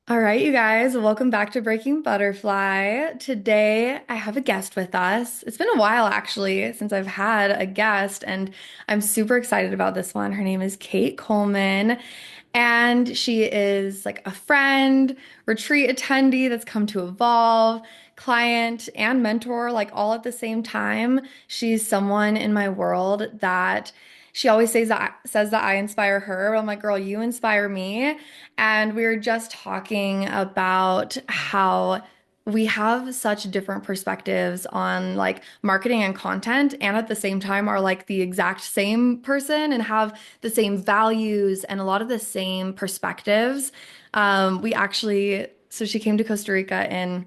All right, you guys, welcome back to Breaking Butterfly. Today, I have a guest with us. It's been a while actually since I've had a guest, and I'm super excited about this one. Her name is Kate Coleman, and she is like a friend, retreat attendee that's come to evolve, client and mentor, like all at the same time. She's someone in my world that she always says that I inspire her. But I'm like, girl, you inspire me. And we were just talking about how we have such different perspectives on like marketing and content, and at the same time are like the exact same person and have the same values and a lot of the same perspectives. So she came to Costa Rica in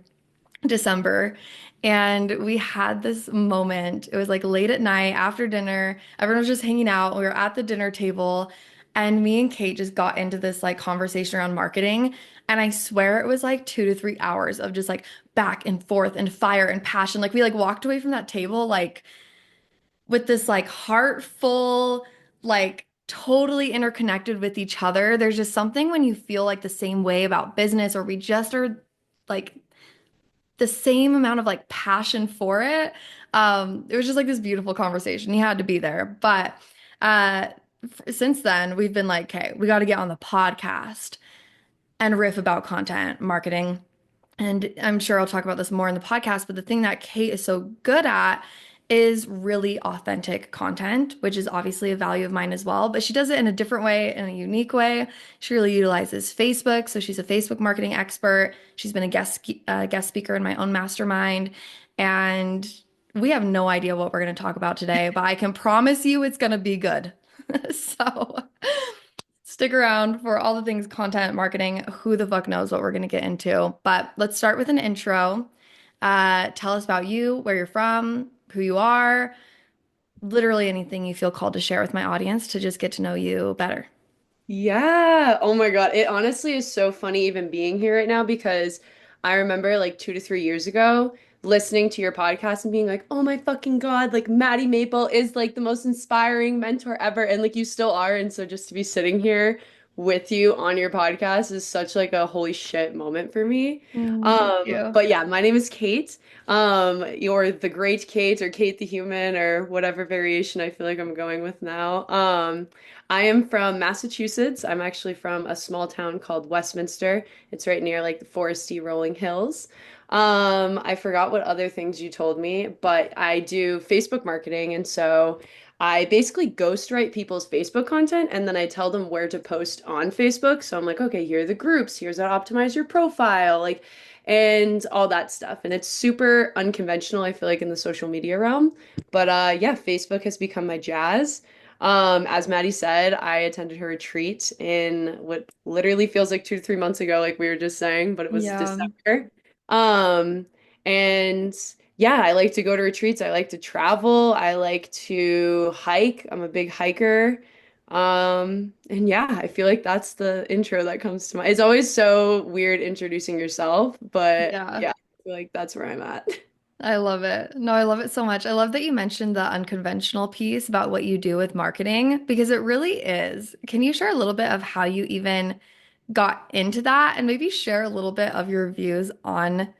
December. And we had this moment. It was like late at night after dinner. Everyone was just hanging out. We were at the dinner table, and me and Kate just got into this like conversation around marketing. And I swear it was like 2 to 3 hours of just like back and forth and fire and passion. Like we like walked away from that table like with this like heartful, like totally interconnected with each other. There's just something when you feel like the same way about business, or we just are like the same amount of like passion for it. It was just like this beautiful conversation. He had to be there. But uh since then, we've been like, okay, we got to get on the podcast and riff about content marketing. And I'm sure I'll talk about this more in the podcast, but the thing that Kate is so good at is really authentic content, which is obviously a value of mine as well. But she does it in a different way, in a unique way. She really utilizes Facebook. So she's a Facebook marketing expert. She's been a guest speaker in my own mastermind. And we have no idea what we're going to talk about today, but I can promise you it's going to be good. So stick around for all the things content marketing. Who the fuck knows what we're going to get into? But let's start with an intro. Tell us about you, where you're from, who you are, literally anything you feel called to share with my audience to just get to know you better. Yeah. Oh my God. It honestly is so funny even being here right now because I remember like 2 to 3 years ago listening to your podcast and being like, oh my fucking God, like Maddie Maple is like the most inspiring mentor ever. And like you still are. And so just to be sitting here with you on your podcast is such like a holy shit moment for me. Thank you. But yeah, my name is Kate. You're the great Kate or Kate the human or whatever variation I feel like I'm going with now. I am from Massachusetts. I'm actually from a small town called Westminster. It's right near like the foresty rolling hills. I forgot what other things you told me, but I do Facebook marketing, and so I basically ghostwrite people's Facebook content and then I tell them where to post on Facebook. So I'm like, okay, here are the groups, here's how to optimize your profile, like, and all that stuff. And it's super unconventional, I feel like, in the social media realm. But yeah, Facebook has become my jazz. As Maddie said, I attended her retreat in what literally feels like 2 to 3 months ago, like we were just saying, but it was Yeah. December. Um, and yeah, I like to go to retreats. I like to travel. I like to hike. I'm a big hiker. And yeah, I feel like that's the intro that comes to mind. It's always so weird introducing yourself, but Yeah. yeah, I feel like that's where I'm at. I love it. No, I love it so much. I love that you mentioned the unconventional piece about what you do with marketing because it really is. Can you share a little bit of how you even got into that and maybe share a little bit of your views on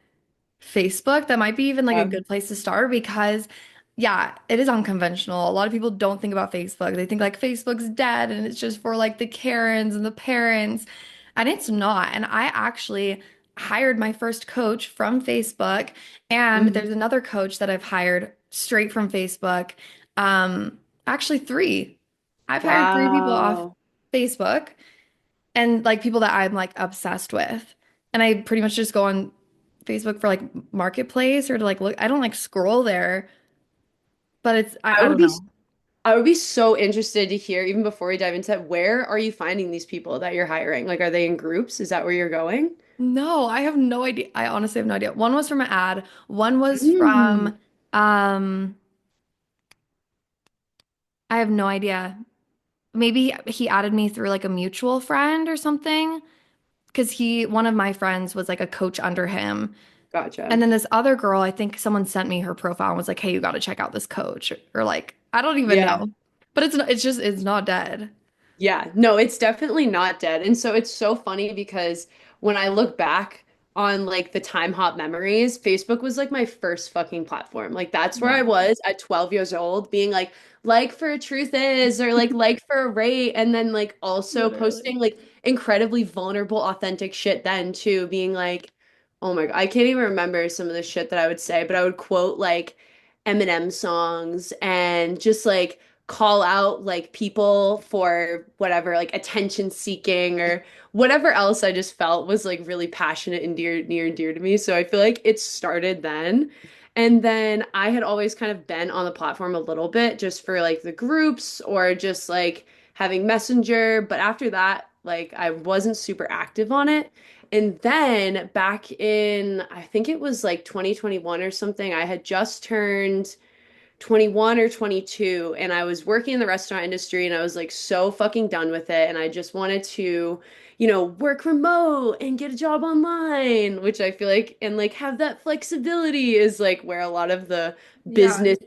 Facebook? That might be even like a Um, good place to start because, yeah, it is unconventional. A lot of people don't think about Facebook. They think like Facebook's dead and it's just for like the Karens and the parents, and it's not. And I actually hired my first coach from Facebook, and mhm. there's another coach that I've hired straight from Facebook. Actually, three. I've hired three people off Wow. Facebook and like people that I'm like obsessed with. And I pretty much just go on Facebook for like marketplace or to like look. I don't like scroll there, but I I would don't be know. I would be so interested to hear, even before we dive into it, where are you finding these people that you're hiring? Like, are they in groups? Is that where you're going? No, I have no idea. I honestly have no idea. One was from an ad, one was Mm. from um I have no idea. Maybe he added me through like a mutual friend or something because he one of my friends was like a coach under him. Gotcha. And then this other girl, I think someone sent me her profile and was like, "Hey, you got to check out this coach." Or like, I don't even Yeah. know. But it's not dead. Yeah, no, it's definitely not dead. And so it's so funny because when I look back on like the time hop memories, Facebook was like my first fucking platform. Like that's where I Yeah, was at 12 years old, being like for a truth is, or like for a rate, and then like also literally. posting like incredibly vulnerable, authentic shit then too, being like, oh my God, I can't even remember some of the shit that I would say, but I would quote like Eminem songs and just like call out like people for whatever, like attention seeking or whatever else I just felt was like really passionate and near and dear to me. So I feel like it started then. And then I had always kind of been on the platform a little bit just for like the groups or just like having Messenger. But after that, like I wasn't super active on it. And then back in, I think it was like 2021 or something, I had just turned 21 or 22 and I was working in the restaurant industry and I was like so fucking done with it and I just wanted to, work remote and get a job online, which I feel like and like have that flexibility is like where a lot of the Yeah. business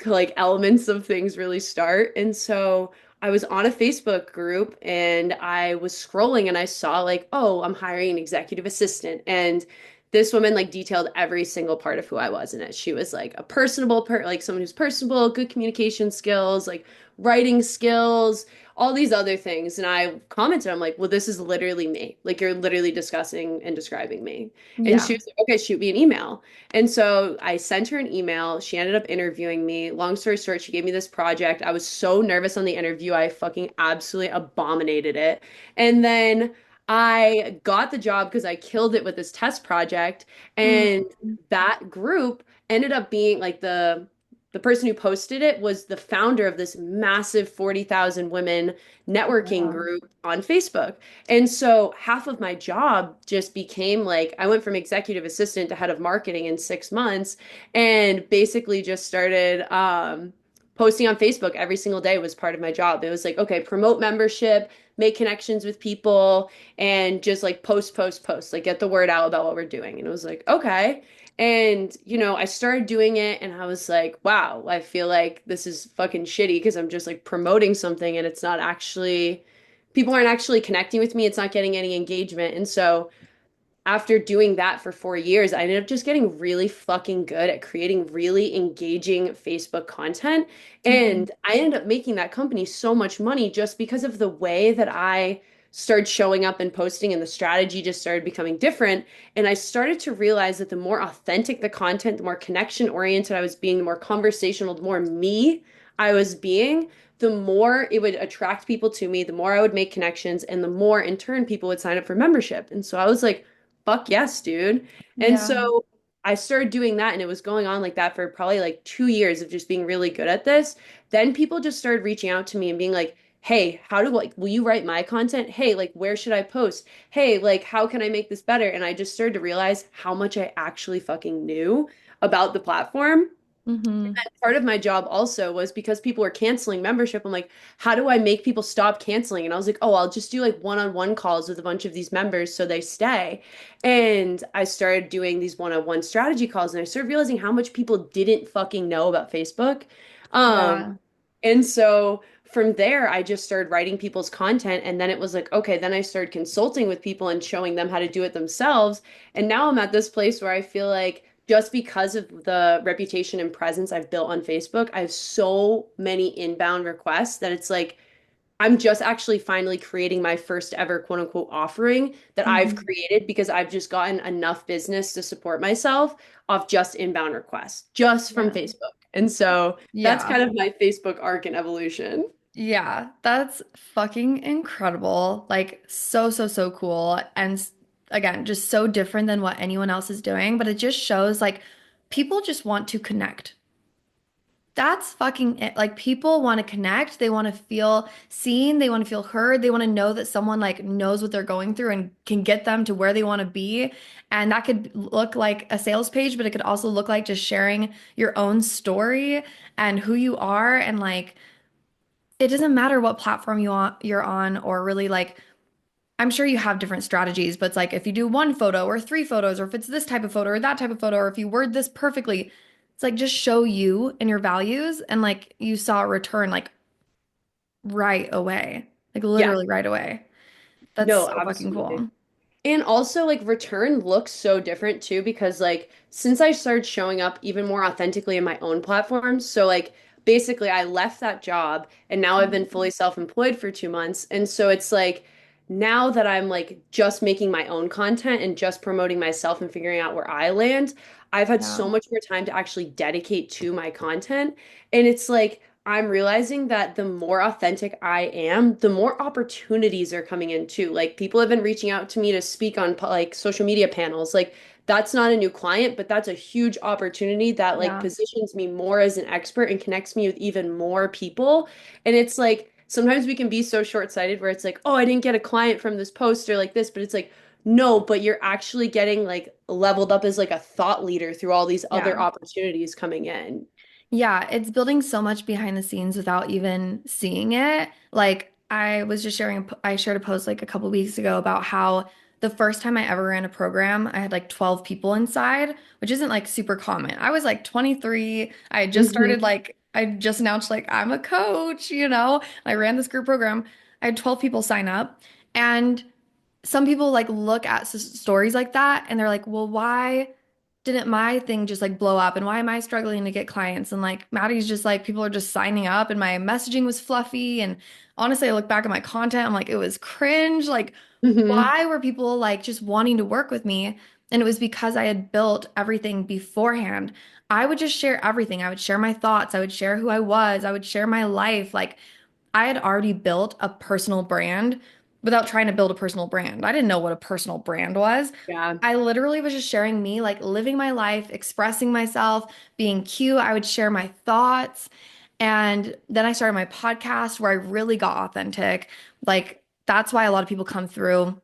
like elements of things really start. And so I was on a Facebook group and I was scrolling and I saw like, oh, I'm hiring an executive assistant. And this woman like detailed every single part of who I was in it. She was like a like someone who's personable, good communication skills, like writing skills, all these other things. And I commented, I'm like, well, this is literally me. Like you're literally discussing and describing me. And she Yeah. was like, okay, shoot me an email. And so I sent her an email. She ended up interviewing me. Long story short, she gave me this project. I was so nervous on the interview. I fucking absolutely abominated it. And then I got the job because I killed it with this test project. Mm. And that group ended up being like the person who posted it was the founder of this massive 40,000 women Oh my networking God. group on Facebook. And so half of my job just became like I went from executive assistant to head of marketing in 6 months and basically just started posting on Facebook every single day was part of my job. It was like, okay, promote membership, make connections with people, and just like post, like get the word out about what we're doing. And it was like, okay. And, I started doing it and I was like, wow, I feel like this is fucking shitty because I'm just like promoting something and it's not actually people aren't actually connecting with me. It's not getting any engagement. And so after doing that for 4 years, I ended up just getting really fucking good at creating really engaging Facebook content. Mhm. And I ended up making that company so much money just because of the way that I started showing up and posting, and the strategy just started becoming different. And I started to realize that the more authentic the content, the more connection oriented I was being, the more conversational, the more me I was being, the more it would attract people to me, the more I would make connections, and the more in turn people would sign up for membership. And so I was like, fuck yes, dude. And Yeah. so I started doing that and it was going on like that for probably like 2 years of just being really good at this. Then people just started reaching out to me and being like, hey, how do like will you write my content? Hey, like where should I post? Hey, like how can I make this better? And I just started to realize how much I actually fucking knew about the platform. Hmm. Part of my job also was because people were canceling membership. I'm like, how do I make people stop canceling? And I was like, oh, I'll just do like one-on-one calls with a bunch of these members so they stay. And I started doing these one-on-one strategy calls and I started realizing how much people didn't fucking know about Facebook. Um, Yeah. and so from there, I just started writing people's content. And then it was like, okay, then I started consulting with people and showing them how to do it themselves. And now I'm at this place where I feel like just because of the reputation and presence I've built on Facebook, I have so many inbound requests that it's like I'm just actually finally creating my first ever quote unquote offering that I've Hmm. created because I've just gotten enough business to support myself off just inbound requests, just from Yeah. Facebook. And so that's Yeah. kind of my Facebook arc and evolution. Yeah. That's fucking incredible. Like so, so, so cool. And again, just so different than what anyone else is doing. But it just shows like people just want to connect. That's fucking it. Like people want to connect. They want to feel seen. They want to feel heard. They want to know that someone like knows what they're going through and can get them to where they want to be. And that could look like a sales page, but it could also look like just sharing your own story and who you are. And like, it doesn't matter what platform you're on or really like, I'm sure you have different strategies, but it's like if you do one photo or three photos, or if it's this type of photo or that type of photo, or if you word this perfectly, it's like just show you and your values and like you saw a return like right away, like Yeah, literally right away. That's no, so fucking absolutely. cool. And also, like, return looks so different too, because, like, since I started showing up even more authentically in my own platforms, so, like, basically, I left that job and now I've been fully self-employed for 2 months. And so it's like, now that I'm like just making my own content and just promoting myself and figuring out where I land, I've had Yeah. so much more time to actually dedicate to my content. And it's like, I'm realizing that the more authentic I am, the more opportunities are coming in too. Like people have been reaching out to me to speak on like social media panels. Like that's not a new client, but that's a huge opportunity that like Yeah. positions me more as an expert and connects me with even more people. And it's like sometimes we can be so short-sighted where it's like, oh, I didn't get a client from this post or like this, but it's like, no, but you're actually getting like leveled up as like a thought leader through all these other Yeah. opportunities coming in. Yeah, it's building so much behind the scenes without even seeing it. Like I was just I shared a post like a couple weeks ago about how the first time I ever ran a program, I had like 12 people inside, which isn't like super common. I was like 23. I had just started Hmm. like I just announced like I'm a coach, you know. I ran this group program. I had 12 people sign up, and some people like look at stories like that and they're like, "Well, why didn't my thing just like blow up and why am I struggling to get clients?" And like Maddie's just like people are just signing up and my messaging was fluffy and honestly I look back at my content I'm like it was cringe. Like Hmm. why were people like just wanting to work with me? And it was because I had built everything beforehand. I would just share everything. I would share my thoughts. I would share who I was. I would share my life. Like I had already built a personal brand without trying to build a personal brand. I didn't know what a personal brand was. Yeah. I literally was just sharing me, like living my life, expressing myself, being cute. I would share my thoughts. And then I started my podcast where I really got authentic. Like, that's why a lot of people come through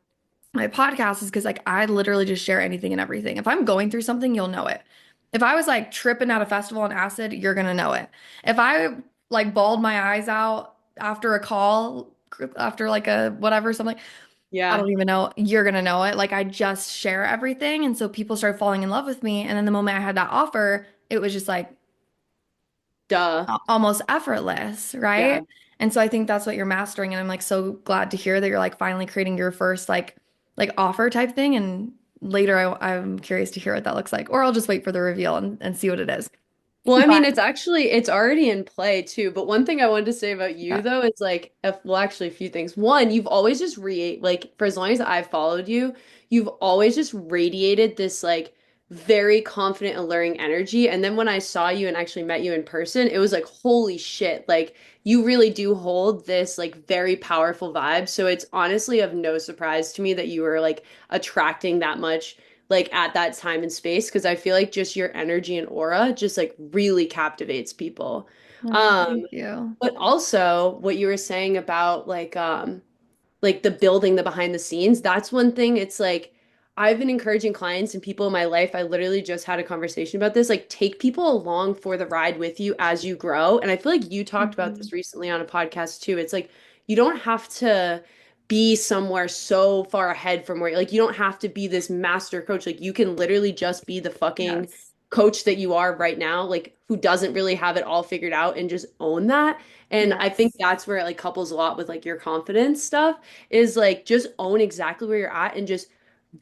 my podcast is because like I literally just share anything and everything. If I'm going through something, you'll know it. If I was like tripping at a festival on acid, you're gonna know it. If I like bawled my eyes out after a call, after like a whatever, something, I Yeah. don't even know, you're gonna know it. Like I just share everything. And so people started falling in love with me. And then the moment I had that offer, it was just like Duh. almost effortless, Yeah. right? And so I think that's what you're mastering. And I'm like so glad to hear that you're like finally creating your first like offer type thing. And later I'm curious to hear what that looks like. Or I'll just wait for the reveal and see what it is. Well, I But mean, it's already in play too. But one thing I wanted to say about you yeah. though is like, if, well, actually, a few things. One, you've always just like for as long as I've followed you, you've always just radiated this like very confident, alluring energy. And then when I saw you and actually met you in person, it was like, holy shit! Like you really do hold this like very powerful vibe. So it's honestly of no surprise to me that you were like attracting that much like at that time and space because I feel like just your energy and aura just like really captivates people. Oh, Um, thank you. but also what you were saying about like the building, the behind the scenes, that's one thing. It's like I've been encouraging clients and people in my life. I literally just had a conversation about this. Like, take people along for the ride with you as you grow. And I feel like you talked about Mhm. this recently on a podcast too. It's like you don't have to be somewhere so far ahead from where, like, you don't have to be this master coach. Like, you can literally just be the fucking Yes. coach that you are right now, like, who doesn't really have it all figured out and just own that. And I think Yes. that's where it like couples a lot with like your confidence stuff is like just own exactly where you're at and just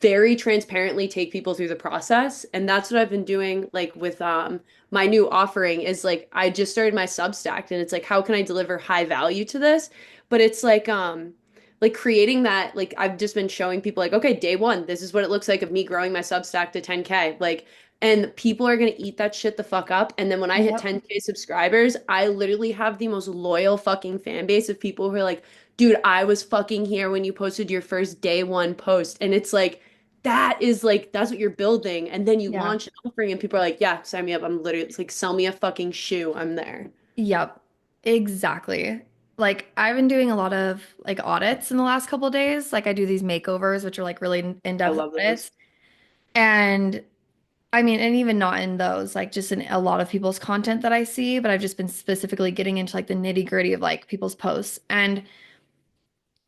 very transparently take people through the process. And that's what I've been doing like with my new offering is like I just started my Substack and it's like how can I deliver high value to this? But it's like creating that like I've just been showing people like okay, day one, this is what it looks like of me growing my Substack to 10K. Like and people are going to eat that shit the fuck up. And then when I hit Yep. 10K subscribers, I literally have the most loyal fucking fan base of people who are like, dude, I was fucking here when you posted your first day one post. And it's like, that's what you're building. And then you Yeah. launch an offering and people are like, yeah, sign me up. I'm literally, it's like, sell me a fucking shoe. I'm there. Yep. Exactly. Like I've been doing a lot of like audits in the last couple of days. Like I do these makeovers, which are like really I in-depth love those. audits. And I mean, and even not in those, like just in a lot of people's content that I see, but I've just been specifically getting into like the nitty-gritty of like people's posts. And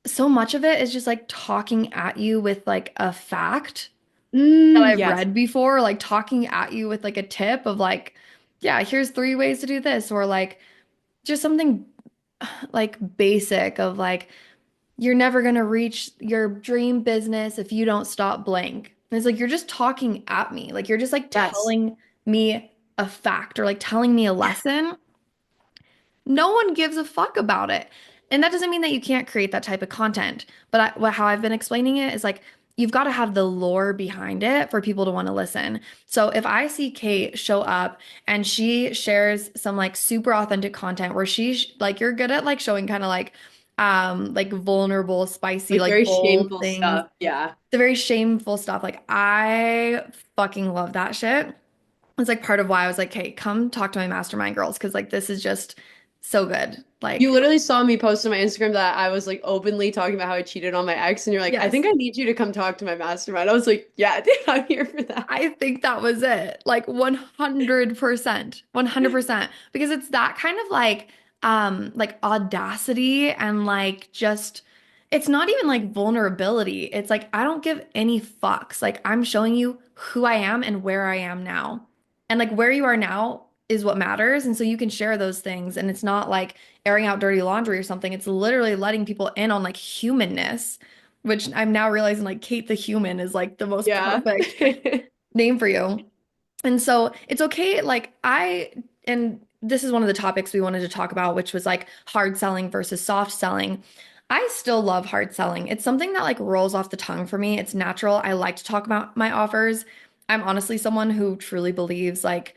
so much of it is just like talking at you with like a fact that I've Yes. read before, like talking at you with like a tip of like, yeah, here's 3 ways to do this, or like just something like basic of like you're never going to reach your dream business if you don't stop blank. And it's like you're just talking at me. Like you're just like Yes. telling me a fact or like telling me a lesson. No one gives a fuck about it. And that doesn't mean that you can't create that type of content. But how I've been explaining it is like you've got to have the lore behind it for people to want to listen. So if I see Kate show up and she shares some like super authentic content where she's like you're good at like showing kind of like vulnerable, spicy, Like like very bold shameful things, stuff. Yeah. the very shameful stuff. Like I fucking love that shit. It's like part of why I was like, hey, come talk to my mastermind girls because like this is just so good. You Like, literally saw me post on my Instagram that I was like openly talking about how I cheated on my ex, and you're like, I yes, think I need you to come talk to my mastermind. I was like, yeah, dude, I'm here for that. I think that was it. Like 100%. 100%. Because it's that kind of like audacity and like just it's not even like vulnerability. It's like I don't give any fucks. Like I'm showing you who I am and where I am now. And like where you are now is what matters. And so you can share those things and it's not like airing out dirty laundry or something. It's literally letting people in on like humanness, which I'm now realizing like Kate the human is like the most Yeah. perfect name for you. And so it's okay. And this is one of the topics we wanted to talk about, which was like hard selling versus soft selling. I still love hard selling. It's something that like rolls off the tongue for me. It's natural. I like to talk about my offers. I'm honestly someone who truly believes like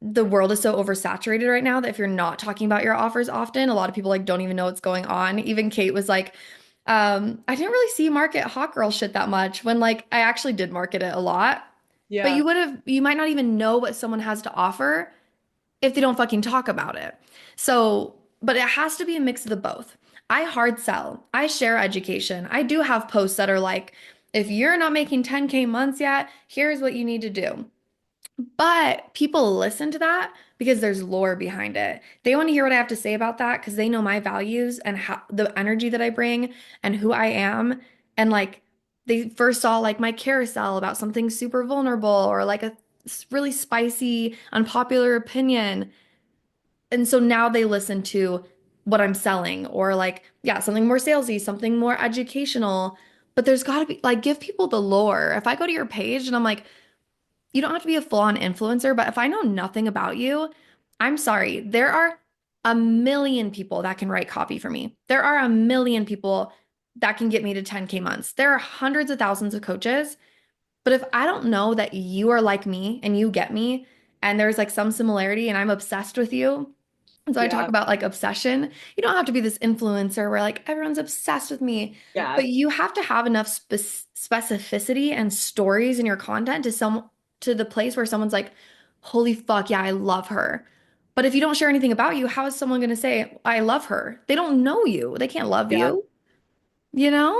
the world is so oversaturated right now that if you're not talking about your offers often, a lot of people like don't even know what's going on. Even Kate was like, I didn't really see you market hot girl shit that much when like I actually did market it a lot. But Yeah. you might not even know what someone has to offer if they don't fucking talk about it. So, but it has to be a mix of the both. I hard sell. I share education. I do have posts that are like, if you're not making 10K months yet, here's what you need to do. But people listen to that because there's lore behind it. They want to hear what I have to say about that because they know my values and how the energy that I bring and who I am. And like they first saw like my carousel about something super vulnerable or like a really spicy, unpopular opinion. And so now they listen to what I'm selling or like, yeah, something more salesy, something more educational. But there's got to be like, give people the lore. If I go to your page and I'm like, you don't have to be a full-on influencer, but if I know nothing about you, I'm sorry. There are a million people that can write copy for me. There are a million people that can get me to 10K months. There are hundreds of thousands of coaches. But if I don't know that you are like me and you get me, and there's like some similarity and I'm obsessed with you, and so I talk Yeah. about like obsession. You don't have to be this influencer where like everyone's obsessed with me, but Yeah. you have to have enough specificity and stories in your content to the place where someone's like, "Holy fuck, yeah, I love her." But if you don't share anything about you, how is someone going to say, "I love her"? They don't know you. They can't love Yeah. you, you know?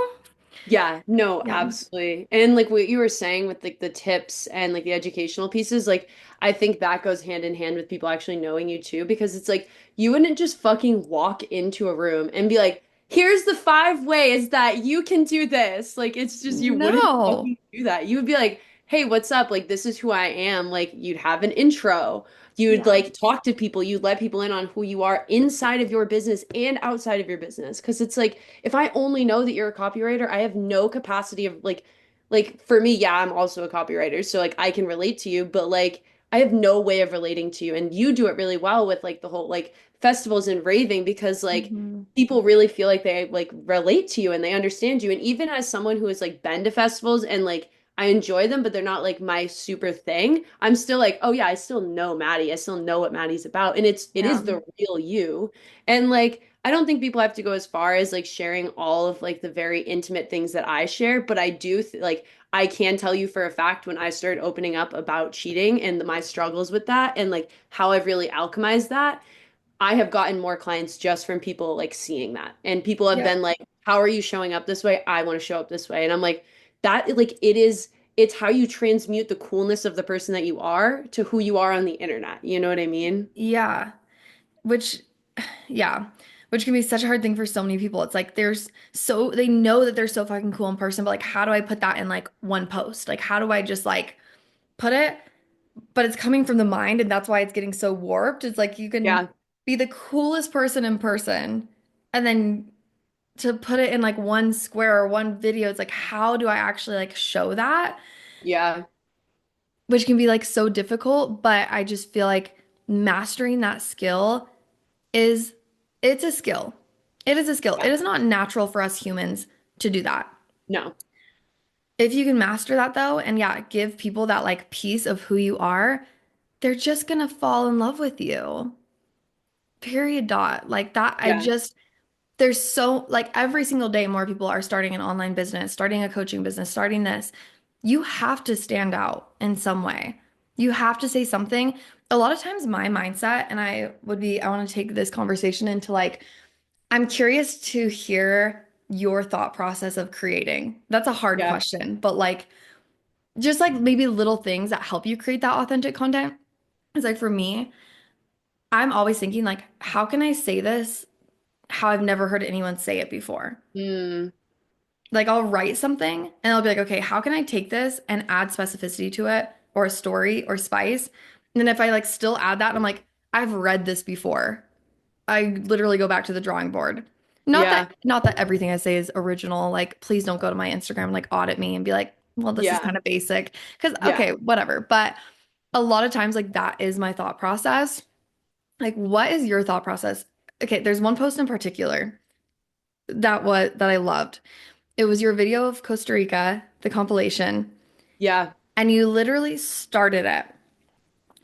Yeah, no, Yeah. absolutely. And like what you were saying with like the tips and like the educational pieces, like I think that goes hand in hand with people actually knowing you too, because it's like you wouldn't just fucking walk into a room and be like, here's the 5 ways that you can do this. Like it's just you wouldn't No. fucking do that. You would be like, hey, what's up? Like this is who I am. Like you'd have an intro. You'd Yeah. like talk to people, you'd let people in on who you are inside of your business and outside of your business. Because it's like if I only know that you're a copywriter, I have no capacity of like for me, yeah, I'm also a copywriter, so like I can relate to you, but like I have no way of relating to you. And you do it really well with like the whole like festivals and raving because like Mhm. people really feel like they like relate to you and they understand you. And even as someone who has like been to festivals and like I enjoy them, but they're not like my super thing. I'm still like, oh yeah, I still know Maddie. I still know what Maddie's about. And it Yeah. is the real you. And like I don't think people have to go as far as like sharing all of like the very intimate things that I share, but I do like I can tell you for a fact when I started opening up about cheating and my struggles with that and like how I've really alchemized that, I have gotten more clients just from people like seeing that. And people have Yeah. been like, "How are you showing up this way? I want to show up this way." And I'm like, that like it's how you transmute the coolness of the person that you are to who you are on the internet. You know what I mean? Yeah. Which, yeah, which can be such a hard thing for so many people. It's like they know that they're so fucking cool in person, but like, how do I put that in like one post? Like, how do I just like put it? But it's coming from the mind, and that's why it's getting so warped. It's like you can Yeah. be the coolest person in person, and then to put it in like one square or one video. It's like, how do I actually like show that? Yeah. Which can be like so difficult, but I just feel like mastering that skill is it's a skill. It is a skill. Yeah. It is not natural for us humans to do that. No. If you can master that though, and yeah, give people that like piece of who you are, they're just gonna fall in love with you. Period dot. Like that, I Yeah. just there's so like every single day more people are starting an online business, starting a coaching business, starting this. You have to stand out in some way. You have to say something. A lot of times my mindset, and I want to take this conversation into like, I'm curious to hear your thought process of creating. That's a hard Yeah. question, but like just like maybe little things that help you create that authentic content. It's like for me, I'm always thinking like, how can I say this how I've never heard anyone say it before? Mm. Like I'll write something and I'll be like, okay, how can I take this and add specificity to it or a story or spice? And then if I like still add that, I'm like, I've read this before. I literally go back to the drawing board. Yeah. Not that everything I say is original. Like, please don't go to my Instagram and like audit me and be like, well, this is Yeah. kind of basic. Because Yeah. okay, whatever. But a lot of times, like that is my thought process. Like, what is your thought process? Okay, there's one post in particular that I loved. It was your video of Costa Rica, the compilation, Yeah. and you literally started it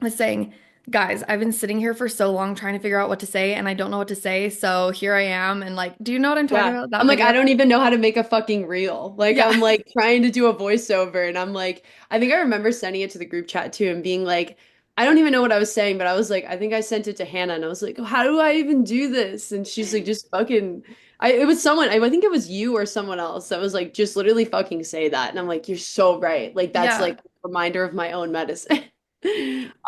with saying, "Guys, I've been sitting here for so long trying to figure out what to say, and I don't know what to say, so here I am." And like, do you know what I'm talking Yeah. about? That I'm like, I video? don't even know how to make a fucking reel. Like, Yeah, I'm like trying to do a voiceover, and I'm like, I think I remember sending it to the group chat too and being like, I don't even know what I was saying, but I was like, I think I sent it to Hannah, and I was like, how do I even do this? And she's like, just fucking, it was someone, I think it was you or someone else that was like, just literally fucking say that. And I'm like, you're so right. Like, that's yeah. like a reminder of my own medicine.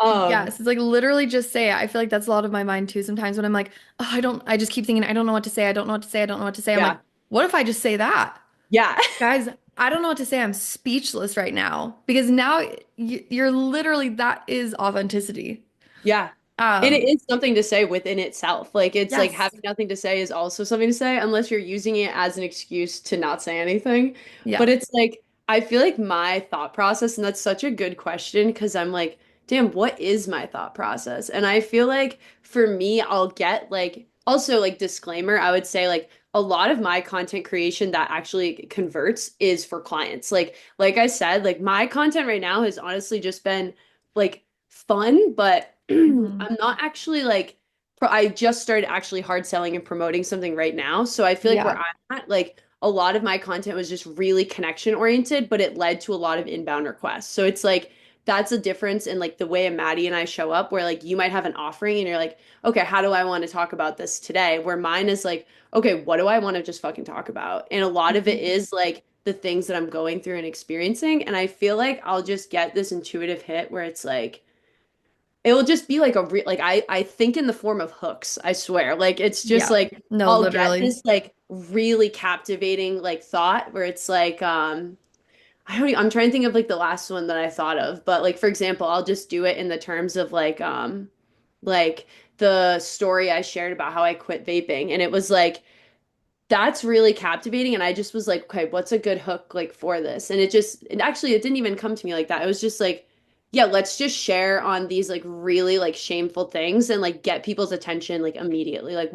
Um, Yes, it's like literally just say it. I feel like that's a lot of my mind too. Sometimes when I'm like, oh, I just keep thinking, I don't know what to say. I don't know what to say. I don't know what to say. I'm like, yeah. what if I just say that? Yeah. Guys, I don't know what to say. I'm speechless right now because now you're literally that is authenticity. Yeah. And it Um, is something to say within itself. Like it's like yes. having nothing to say is also something to say unless you're using it as an excuse to not say anything. Yeah. But it's like I feel like my thought process, and that's such a good question because I'm like, damn, what is my thought process? And I feel like for me, I'll get like also like disclaimer, I would say like a lot of my content creation that actually converts is for clients. Like I said, like my content right now has honestly just been like fun, but Hmm. I'm not actually like I just started actually hard selling and promoting something right now. So I feel like where Yeah. I'm at, like a lot of my content was just really connection oriented, but it led to a lot of inbound requests. So it's like that's a difference in like the way Maddie and I show up, where like you might have an offering and you're like, okay, how do I want to talk about this today? Where mine is like, okay, what do I want to just fucking talk about? And a lot of it Mhm. is like the things that I'm going through and experiencing. And I feel like I'll just get this intuitive hit where it's like, it will just be like a re like I think in the form of hooks, I swear. Like it's just Yeah. like No, I'll get literally. this like really captivating like thought where it's like I don't even, I'm trying to think of like the last one that I thought of, but like for example, I'll just do it in the terms of like the story I shared about how I quit vaping and it was like that's really captivating and I just was like, okay, what's a good hook like for this? And it actually it didn't even come to me like that. It was just like, yeah, let's just share on these like really like shameful things and like get people's attention like immediately. Like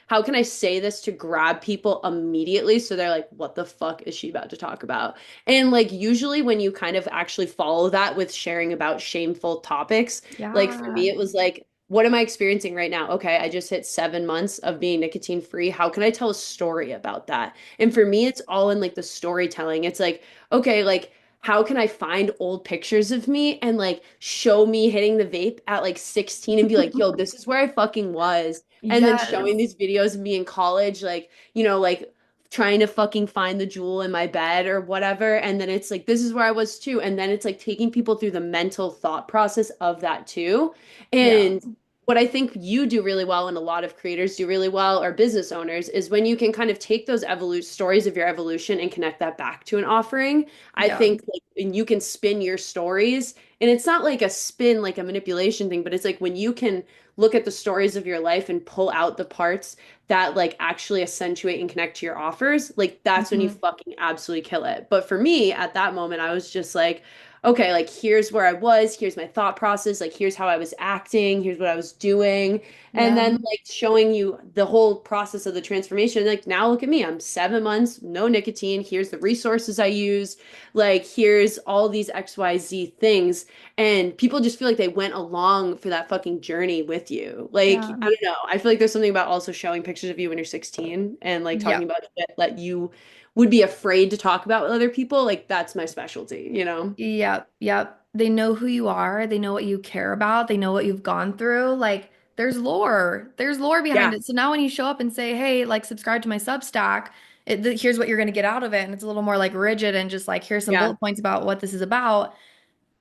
how can I say this to grab people immediately so they're like, what the fuck is she about to talk about? And like usually when you kind of actually follow that with sharing about shameful topics, like for Yeah. me it was like what am I experiencing right now? Okay, I just hit 7 months of being nicotine free. How can I tell a story about that? And for me, it's all in like the storytelling. It's like, okay, like how can I find old pictures of me and like show me hitting the vape at like 16 and be like, yo, this is where I fucking was. And then showing Yes. these videos of me in college, like, like trying to fucking find the jewel in my bed or whatever. And then it's like, this is where I was too. And then it's like taking people through the mental thought process of that too. Yeah. And what I think you do really well and a lot of creators do really well or business owners is when you can kind of take those evolution stories of your evolution and connect that back to an offering. I Yeah. think like and you can spin your stories and it's not like a spin like a manipulation thing, but it's like when you can look at the stories of your life and pull out the parts that like actually accentuate and connect to your offers, like that's when you Mhm. fucking absolutely kill it. But for me at that moment, I was just like okay, like here's where I was, here's my thought process, like here's how I was acting, here's what I was doing. And Yeah. then like showing you the whole process of the transformation. Like now look at me, I'm 7 months, no nicotine. Here's the resources I use. Like here's all these XYZ things. And people just feel like they went along for that fucking journey with you. Like, Yeah. I don't know. I feel like there's something about also showing pictures of you when you're 16 and like talking Yeah. about shit that you would be afraid to talk about with other people. Like that's my specialty, you know? Yep, yep. They know who you are. They know what you care about. They know what you've gone through. Like, there's lore. There's lore behind Yeah. it. So now when you show up and say, "Hey, like, subscribe to my Substack," here's what you're going to get out of it, and it's a little more like rigid and just like, here's some Yeah. bullet points about what this is about.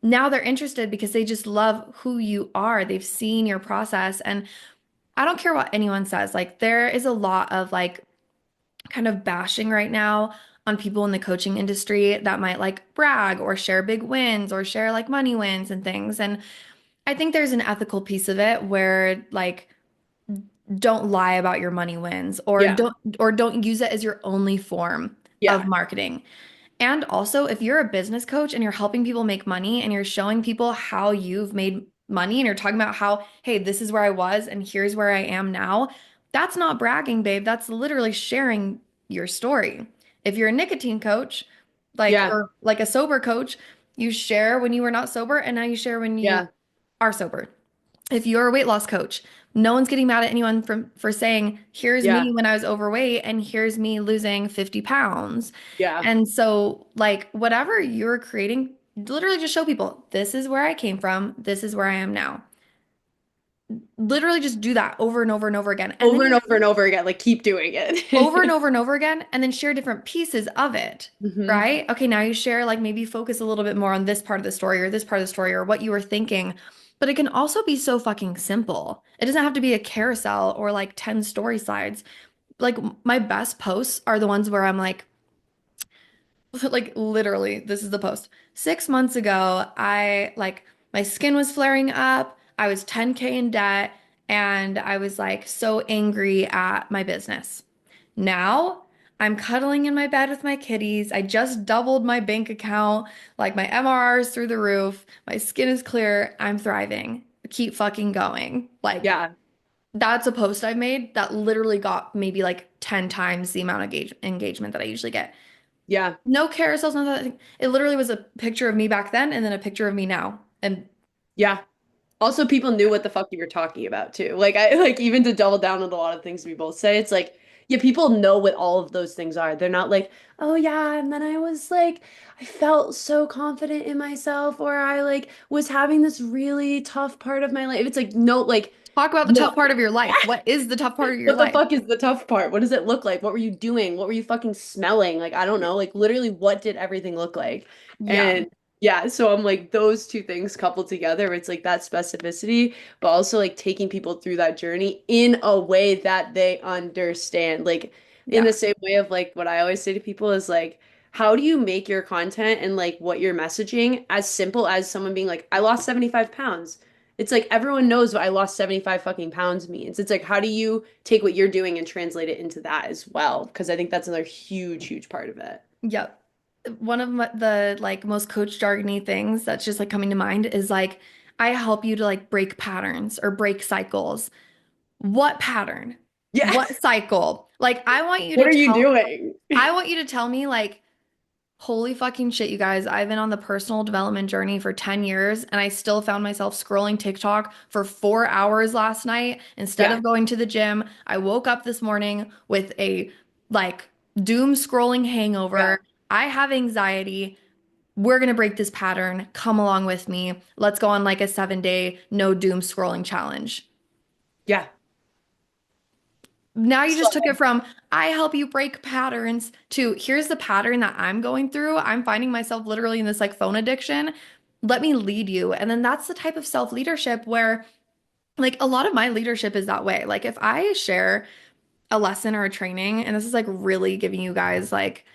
Now they're interested because they just love who you are. They've seen your process, and I don't care what anyone says. Like, there is a lot of like kind of bashing right now on people in the coaching industry that might like brag or share big wins or share like money wins and things. And I think there's an ethical piece of it where like don't lie about your money wins Yeah. or don't use it as your only form of Yeah. marketing. And also, if you're a business coach and you're helping people make money and you're showing people how you've made money and you're talking about how, hey, this is where I was and here's where I am now, that's not bragging, babe. That's literally sharing your story. If you're a nicotine coach, like, Yeah. or like a sober coach, you share when you were not sober and now you share when you Yeah. are sober. If you're a weight loss coach, no one's getting mad at anyone for saying, here's Yeah. me when I was overweight and here's me losing 50 pounds. Yeah. And so, like, whatever you're creating, literally just show people, this is where I came from, this is where I am now. Literally just do that over and over and over again. And then Over and you over and over again. Like keep doing over and it. over and over again, and then share different pieces of it, hmm right? Okay, now you share, like, maybe focus a little bit more on this part of the story or this part of the story or what you were thinking. But it can also be so fucking simple. It doesn't have to be a carousel or like 10 story slides. Like, my best posts are the ones where I'm like literally, this is the post. 6 months ago, my skin was flaring up. I was 10K in debt and I was like so angry at my business. Now I'm cuddling in my bed with my kitties. I just doubled my bank account. Like, my MRR is through the roof. My skin is clear. I'm thriving. Keep fucking going. Like, Yeah. that's a post I've made that literally got maybe like 10 times the amount of engagement that I usually get. Yeah. No carousels, no that. It literally was a picture of me back then and then a picture of me now. And Yeah. Also, people knew what the fuck you were talking about too. Like I like even to double down on a lot of things we both say, it's like, yeah, people know what all of those things are. They're not like, oh yeah, and then I was like, I felt so confident in myself, or I like was having this really tough part of my life. It's like, no, like, talk about the no. tough part of your life. What is the tough part of your What the life? fuck is the tough part? What does it look like? What were you doing? What were you fucking smelling? Like, I don't know. Like, literally, what did everything look like? Yeah. And yeah, so I'm like, those two things coupled together, it's like that specificity, but also like taking people through that journey in a way that they understand. Like, in Yeah. the same way of like what I always say to people is like, how do you make your content and like what you're messaging as simple as someone being like, I lost 75 pounds? It's like everyone knows what I lost 75 fucking pounds means. It's like, how do you take what you're doing and translate it into that as well? Because I think that's another huge, huge part of it. Yep. One of the like most coach jargony things that's just like coming to mind is like, I help you to like break patterns or break cycles. What pattern? Yeah. What cycle? Like, What are you doing? I want you to tell me like, holy fucking shit, you guys. I've been on the personal development journey for 10 years and I still found myself scrolling TikTok for 4 hours last night instead Yeah. of going to the gym. I woke up this morning with a like doom scrolling Yeah. hangover. I have anxiety. We're going to break this pattern. Come along with me. Let's go on like a 7 day no doom scrolling challenge. Yeah. Now you So just took it from I help you break patterns to here's the pattern that I'm going through. I'm finding myself literally in this like phone addiction. Let me lead you. And then that's the type of self-leadership where like a lot of my leadership is that way. Like if I share a lesson or a training, and this is like really giving you guys like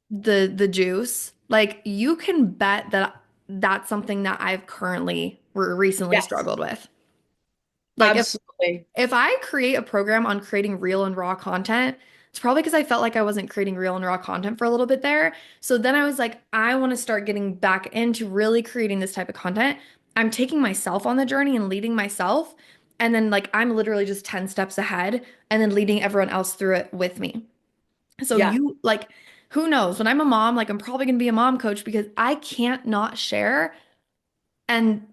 the juice, like you can bet that that's something that I've currently recently Yes, struggled with. Like absolutely. if I create a program on creating real and raw content, it's probably because I felt like I wasn't creating real and raw content for a little bit there. So then I was like, I want to start getting back into really creating this type of content. I'm taking myself on the journey and leading myself. And then like I'm literally just 10 steps ahead and then leading everyone else through it with me. So Yeah. you like, who knows? When I'm a mom, like I'm probably going to be a mom coach because I can't not share and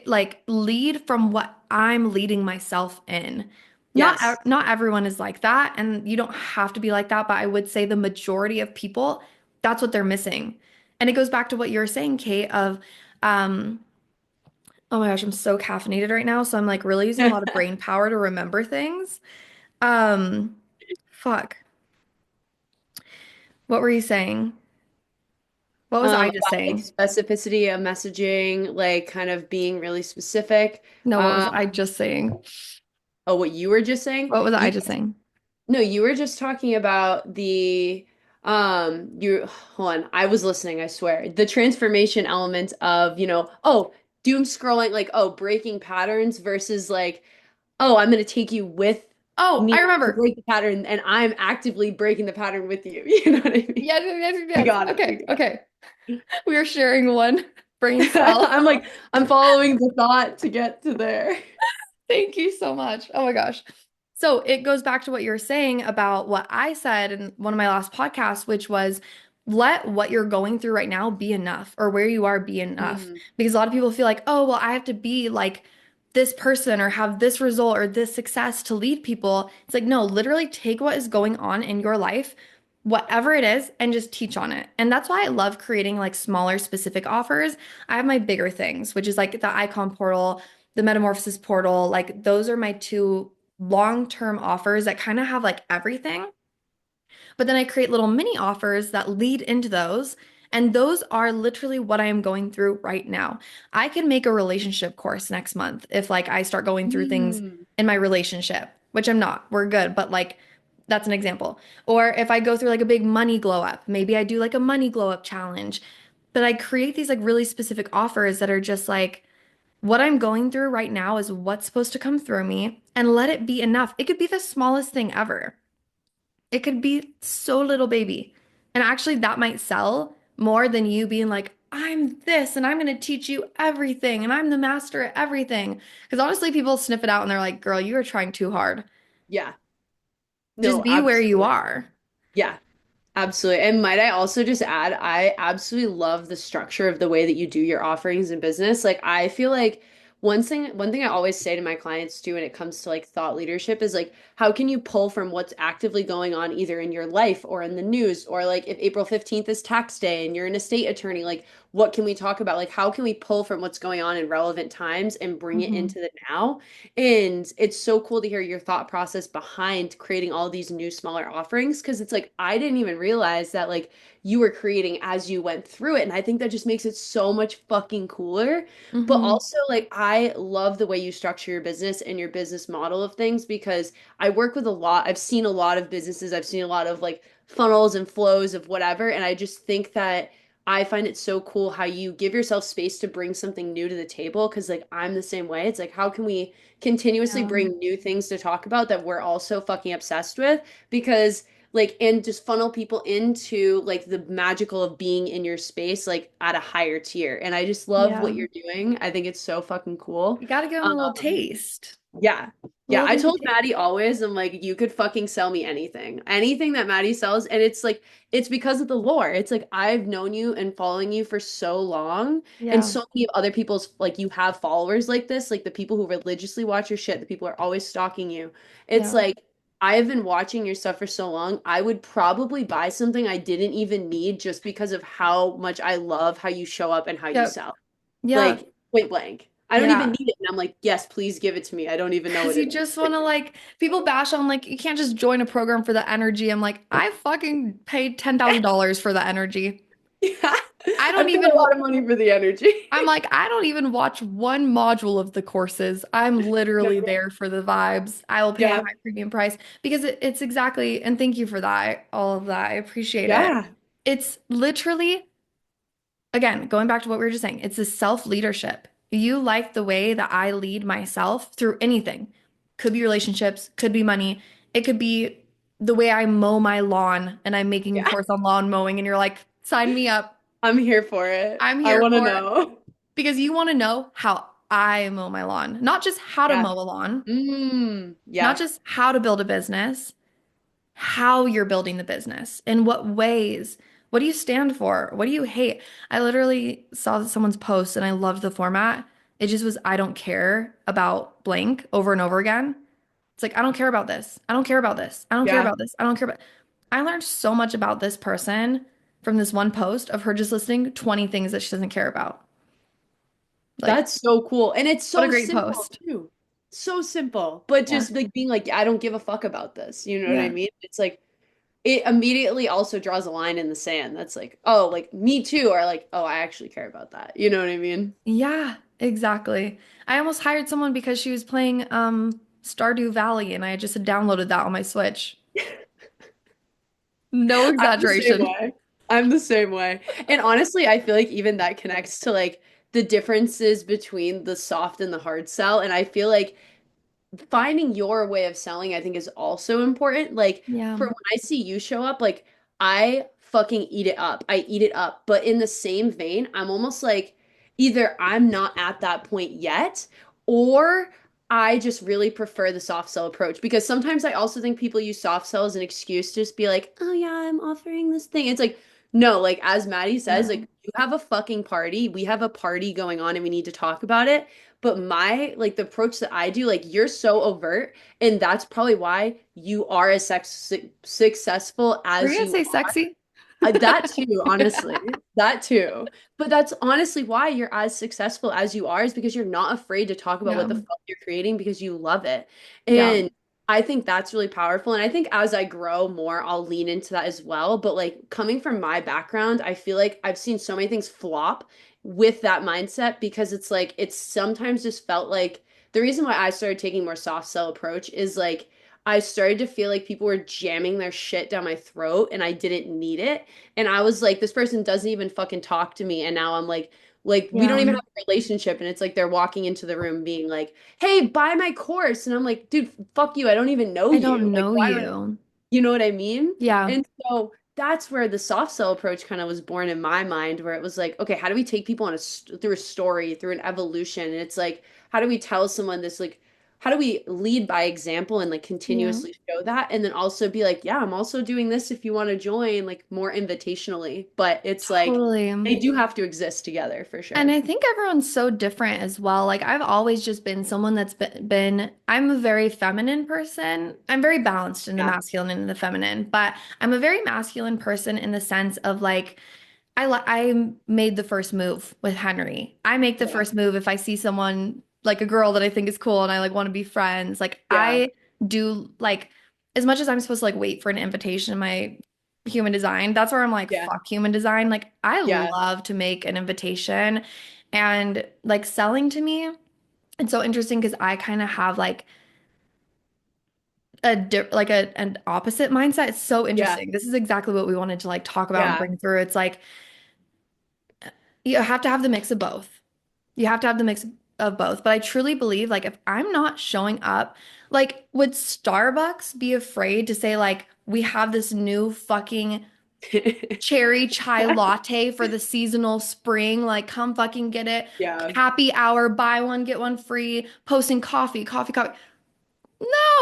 like lead from what I'm leading myself in. Yes. Not everyone is like that, and you don't have to be like that, but I would say the majority of people, that's what they're missing. And it goes back to what you were saying, Kate, of um, oh my gosh, I'm so caffeinated right now, so I'm like really using a lot of brain power to remember things. Um, fuck. What were you saying? What was I just About like saying? specificity of messaging, like kind of being really specific. No, what was Um, I just saying? oh, what you were just saying? What was I You just saying? No, you were just talking about the you hold on, I was listening, I swear. The transformation element of, oh, doom scrolling, like, oh, breaking patterns versus like, oh, I'm gonna take you with Oh, me I to remember. break the pattern and I'm actively breaking the pattern with you. You know what I mean? Yes, yes, yes, We yes. got it. We Okay, got okay. We are sharing one brain it. cell. I'm like, I'm following the thought to get to there. Thank you so much. Oh my gosh. So it goes back to what you were saying about what I said in one of my last podcasts, which was let what you're going through right now be enough, or where you are be enough. Mm, Because a lot of people feel like, oh, well, I have to be like this person or have this result or this success to lead people. It's like, no, literally take what is going on in your life, whatever it is, and just teach on it. And that's why I love creating like smaller specific offers. I have my bigger things, which is like the icon portal, the metamorphosis portal. Like those are my two long-term offers that kind of have like everything. But then I create little mini offers that lead into those. And those are literally what I am going through right now. I can make a relationship course next month if like I start going through things mm, in my relationship, which I'm not. We're good, but like that's an example. Or if I go through like a big money glow up, maybe I do like a money glow up challenge. But I create these like really specific offers that are just like what I'm going through right now is what's supposed to come through me and let it be enough. It could be the smallest thing ever. It could be so little baby. And actually, that might sell more than you being like, I'm this and I'm going to teach you everything and I'm the master at everything. Because honestly, people sniff it out and they're like, girl, you are trying too hard. yeah. Just No, be where you absolutely. are. Yeah. Absolutely. And might I also just add, I absolutely love the structure of the way that you do your offerings in business. Like I feel like one thing I always say to my clients too when it comes to like thought leadership is like how can you pull from what's actively going on either in your life or in the news or like if April 15th is tax day and you're an estate attorney, like what can we talk about? Like how can we pull from what's going on in relevant times and bring it Hmm. into the now? And it's so cool to hear your thought process behind creating all these new smaller offerings because it's like I didn't even realize that like you were creating as you went through it. And I think that just makes it so much fucking cooler. But Hmm. also like I love the way you structure your business and your business model of things because I work with a lot. I've seen a lot of businesses. I've seen a lot of like funnels and flows of whatever. And I just think that I find it so cool how you give yourself space to bring something new to the table because like I'm the same way. It's like how can we continuously Yeah. bring new things to talk about that we're also fucking obsessed with because like and just funnel people into like the magical of being in your space like at a higher tier. And I just love what Yeah. you're doing. I think it's so fucking cool. You got to give them a little Um, taste, yeah. a Yeah, little I baby told taste. Maddie always, I'm like, you could fucking sell me anything. Anything that Maddie sells. And it's like, it's because of the lore. It's like, I've known you and following you for so long. And Yeah. so many of other people's, like, you have followers like this, like the people who religiously watch your shit, the people who are always stalking you. It's Yeah. like, I've been watching your stuff for so long. I would probably buy something I didn't even need just because of how much I love how you show up and how you Yep. sell. Yeah. Like, point blank. I don't even Yeah. need it. And I'm like, yes, please give it to me. I don't even know Because what you it just is. want to like, people bash on like, you can't just join a program for the energy. I'm like, I fucking paid $10,000 for the energy. Yeah. I I don't paid even a lot of money for the energy. I'm like, I don't even watch one module of the courses. I'm No, literally yeah. there for the vibes. I will pay a Yeah. high premium price because it's exactly, and thank you for that, all of that. I appreciate it. Yeah. It's literally, again, going back to what we were just saying, it's a self-leadership. You like the way that I lead myself through anything. Could be relationships, could be money, it could be the way I mow my lawn and I'm making a Yeah. course on lawn mowing, and you're like, sign me up. I'm here for it. I'm I here want to for it. know. Because you want to know how I mow my lawn, not just how to Yeah. mow a lawn, not Yeah. just how to build a business, how you're building the business, in what ways. What do you stand for? What do you hate? I literally saw someone's post and I loved the format. It just was, I don't care about blank over and over again. It's like, I don't care about this. I don't care about this. I don't care Yeah. about this. I don't care about. I learned so much about this person from this one post of her just listing 20 things that she doesn't care about. Like, That's so cool. And it's what a so great simple post. too. So simple. But Yeah. just like being like, "Yeah, I don't give a fuck about this." You know what I Yeah. mean? It's like it immediately also draws a line in the sand. That's like, oh, like me too, or like, oh, I actually care about that. You know what I mean? Yeah, exactly. I almost hired someone because she was playing Stardew Valley and I just had downloaded that on my Switch. No I'm the same exaggeration. way. I'm the same way. And honestly, I feel like even that connects to like the differences between the soft and the hard sell. And I feel like finding your way of selling, I think, is also important. Like Yeah. for when I see you show up, like I fucking eat it up. I eat it up. But in the same vein, I'm almost like either I'm not at that point yet, or I just really prefer the soft sell approach because sometimes I also think people use soft sell as an excuse to just be like, oh yeah, I'm offering this thing. It's like, no, like as Maddie says, Yeah. like you have a fucking party. We have a party going on and we need to talk about it. But my like the approach that I do, like you're so overt, and that's probably why you are as successful Were you as gonna you say are. sexy? That too, honestly. That too. But that's honestly why you're as successful as you are, is because you're not afraid to talk about what Yeah. the fuck you're creating because you love it. Yeah. And I think that's really powerful. And I think as I grow more, I'll lean into that as well. But like coming from my background, I feel like I've seen so many things flop with that mindset because it's like, it's sometimes just felt like the reason why I started taking more soft sell approach is like, I started to feel like people were jamming their shit down my throat and I didn't need it. And I was like, this person doesn't even fucking talk to me. And now I'm like we don't Yeah. even have a relationship. And it's like they're walking into the room being like, hey, buy my course. And I'm like, dude, fuck you. I don't even know I you. don't Like, know why would you. you know what I mean? Yeah. And so that's where the soft sell approach kind of was born in my mind, where it was like, okay, how do we take people on through a story, through an evolution? And it's like, how do we tell someone this, like, how do we lead by example and like Yeah. continuously show that? And then also be like, yeah, I'm also doing this if you want to join, like more invitationally. But it's like, Totally. they do have to exist together for And sure. I think everyone's so different as well. Like I've always just been someone that's been I'm a very feminine person. I'm very balanced in the Yeah. masculine and the feminine, but I'm a very masculine person in the sense of like I made the first move with Henry. I make the Yeah. first move if I see someone like a girl that I think is cool and I like want to be friends. Like Yeah. I do like as much as I'm supposed to like wait for an invitation in my human design, that's where I'm like, Yeah. fuck human design. Like I Yeah. love to make an invitation and like selling to me. It's so interesting because I kind of have like like an opposite mindset. It's so Yeah. interesting. This is exactly what we wanted to like talk about and Yeah. bring through. It's like you have to have the mix of both. You have to have the mix of both. But I truly believe like if I'm not showing up, like would Starbucks be afraid to say like we have this new fucking cherry chai latte for the seasonal spring, like come fucking get it. Yeah. Happy hour, buy one, get one free, posting coffee, coffee, coffee.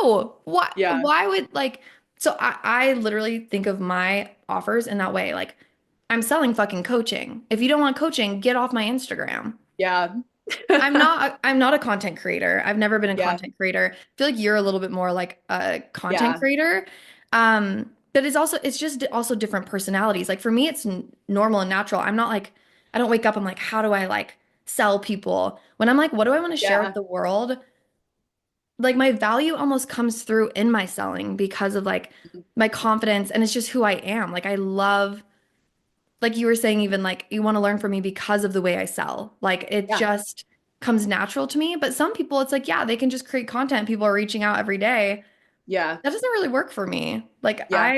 No. Yeah. Why would like so I literally think of my offers in that way. Like I'm selling fucking coaching. If you don't want coaching, get off my Instagram. Yeah. I'm not a content creator. I've never been a Yeah. content creator. I feel like you're a little bit more like a content Yeah. creator. But it's just also different personalities. Like for me, it's normal and natural. I'm not like I don't wake up, I'm like, how do I like sell people? When I'm like, what do I want to share with Yeah. the world? Like my value almost comes through in my selling because of like my confidence and it's just who I am. Like I love like you were saying, even like you want to learn from me because of the way I sell. Like it Yeah. just comes natural to me. But some people, it's like, yeah, they can just create content. People are reaching out every day. Yeah. That doesn't really work for me. Yeah.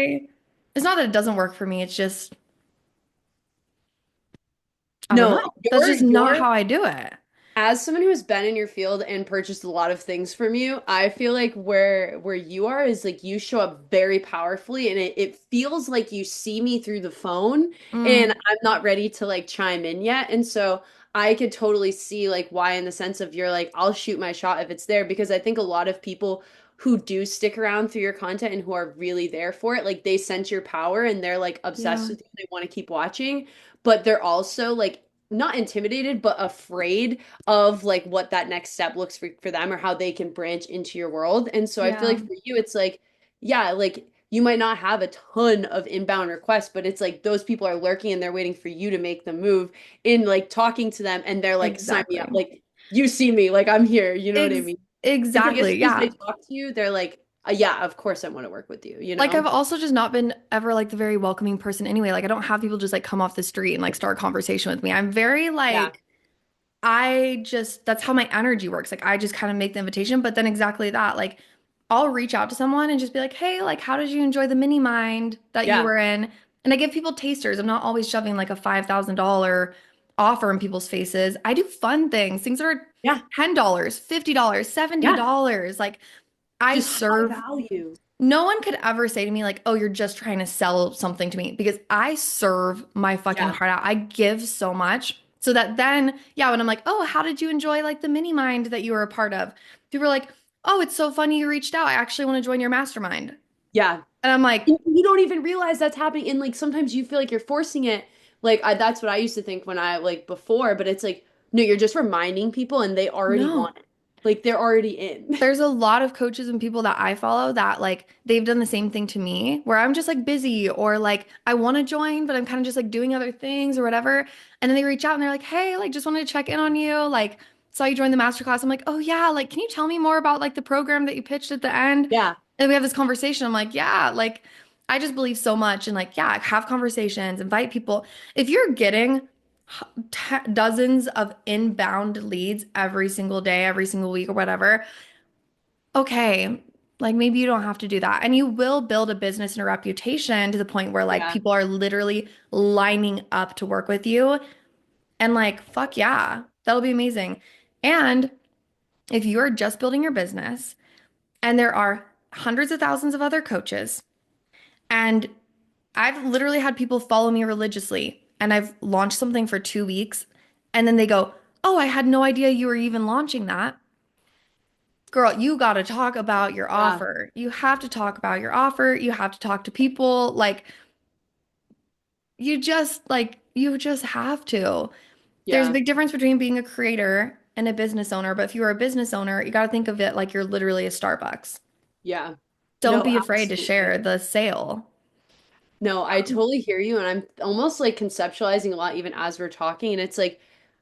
It's not that it doesn't work for me. It's just, I don't No, know. That's just not how I do it. as someone who has been in your field and purchased a lot of things from you, I feel like where you are is like you show up very powerfully and it feels like you see me through the phone and Mm, I'm not ready to like chime in yet. And so I could totally see like why in the sense of you're like, I'll shoot my shot if it's there because I think a lot of people who do stick around through your content and who are really there for it, like they sense your power and they're like obsessed yeah. with you. They want to keep watching, but they're also like not intimidated, but afraid of like what that next step looks for them or how they can branch into your world. And so I feel Yeah. like for you, it's like, yeah, like you might not have a ton of inbound requests, but it's like those people are lurking and they're waiting for you to make the move in like talking to them and they're like, sign me up. Exactly. Like you see me, like I'm here. You know what I Ex mean? It's like as exactly. soon as they Yeah. talk to you, they're like, yeah, of course I want to work with you, you Like I've know? also just not been ever like the very welcoming person anyway. Like I don't have people just like come off the street and like start a conversation with me. I'm very Yeah. like that's how my energy works. Like I just kind of make the invitation, but then exactly that, like I'll reach out to someone and just be like, "Hey, like how did you enjoy the mini mind that you Yeah. were in?" And I give people tasters. I'm not always shoving like a $5,000 offer in people's faces. I do fun things, things that are Yeah. $10, $50, Yeah. $70. Like I Just high serve value. no one could ever say to me, like, oh, you're just trying to sell something to me because I serve my fucking Yeah. heart out. I give so much so that then, yeah, when I'm like, oh, how did you enjoy like the mini mind that you were a part of? People are like, oh, it's so funny you reached out. I actually want to join your mastermind. Yeah. And I'm like, You don't even realize that's happening. And like sometimes you feel like you're forcing it. Like that's what I used to think when I like before, but it's like, no, you're just reminding people and they already no. want it. Like they're already in. There's a lot of coaches and people that I follow that like they've done the same thing to me where I'm just like busy or like I want to join, but I'm kind of just like doing other things or whatever. And then they reach out and they're like, hey, like just wanted to check in on you. Like, saw you join the masterclass. I'm like, oh yeah, like can you tell me more about like the program that you pitched at the end? Yeah. And we have this conversation. I'm like, yeah, like I just believe so much and like, yeah, have conversations, invite people. If you're getting dozens of inbound leads every single day, every single week or whatever, okay, like maybe you don't have to do that. And you will build a business and a reputation to the point where like Yeah. people are literally lining up to work with you. And like, fuck yeah, that'll be amazing. And if you are just building your business and there are hundreds of thousands of other coaches, and I've literally had people follow me religiously, and I've launched something for 2 weeks, and then they go, oh, I had no idea you were even launching that. Girl, you got to talk about your Yeah. offer. You have to talk about your offer. You have to talk to people. Like, you just have to. There's a Yeah. big difference between being a creator and a business owner. But if you are a business owner, you got to think of it like you're literally a Starbucks. Yeah. Don't No, be afraid to absolutely. share the sale. No, I totally hear you. And I'm almost like conceptualizing a lot even as we're talking. And it's like,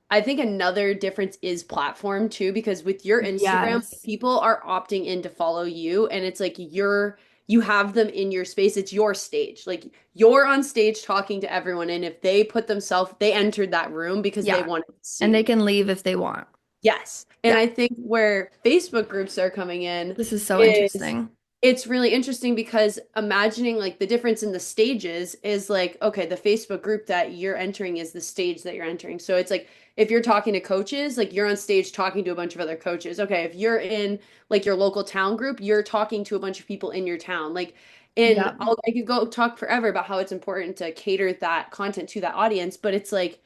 I think another difference is platform too, because with your Instagram, Yes. people are opting in to follow you. And it's like you have them in your space. It's your stage. Like you're on stage talking to everyone. And if they put themselves, they entered that room because they Yeah. wanted to And see they you. can leave if they want. Yes. And Yeah. I think where Facebook groups are coming in This is so is interesting. it's really interesting because imagining like the difference in the stages is like, okay, the Facebook group that you're entering is the stage that you're entering. So it's like if you're talking to coaches, like you're on stage talking to a bunch of other coaches. Okay, if you're in like your local town group, you're talking to a bunch of people in your town. Like, and Yeah. I could go talk forever about how it's important to cater that content to that audience, but it's like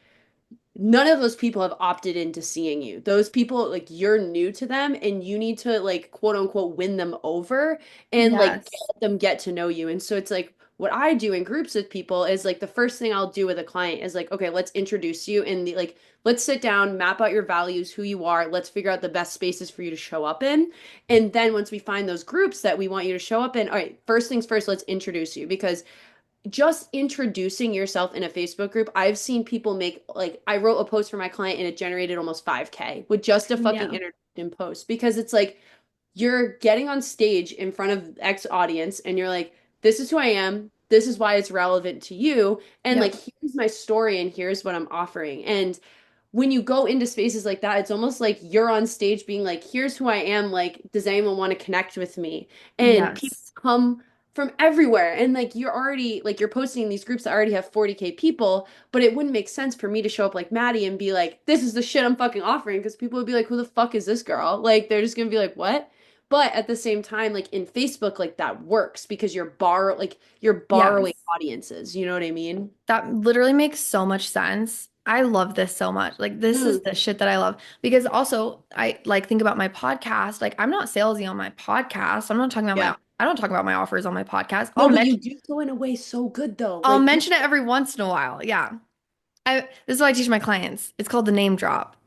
none of those people have opted into seeing you. Those people, like, you're new to them and you need to, like, quote unquote, win them over and, like, Yes. let them get to know you. And so it's like, what I do in groups with people is like the first thing I'll do with a client is like, okay, let's introduce you and the like, let's sit down, map out your values, who you are, let's figure out the best spaces for you to show up in. And then once we find those groups that we want you to show up in, all right, first things first, let's introduce you because just introducing yourself in a Facebook group, I've seen people make like I wrote a post for my client and it generated almost 5K with just a fucking Yeah. introduction post because it's like you're getting on stage in front of X audience and you're like, this is who I am. this is why it's relevant to you. And like, Yep. here's my story and here's what I'm offering. And when you go into spaces like that, it's almost like you're on stage being like, here's who I am. Like, does anyone want to connect with me? And people Yes. come from everywhere. And like, you're already, like, you're posting in these groups that already have 40K people, but it wouldn't make sense for me to show up like Maddie and be like, this is the shit I'm fucking offering. Because people would be like, who the fuck is this girl? Like, they're just going to be like, what? But at the same time, like in Facebook, like that works because you're borrowing Yes. audiences. You know what I mean? That literally makes so much sense. I love this so much. Like this is Mm, the shit that I love because also I like think about my podcast. Like I'm not salesy on my podcast. I'm not talking about yeah. my I don't talk about my offers on my podcast. No, but you do so in a way so good though. I'll Like you're mention it every once in a while. Yeah. This is what I teach my clients. It's called the name drop.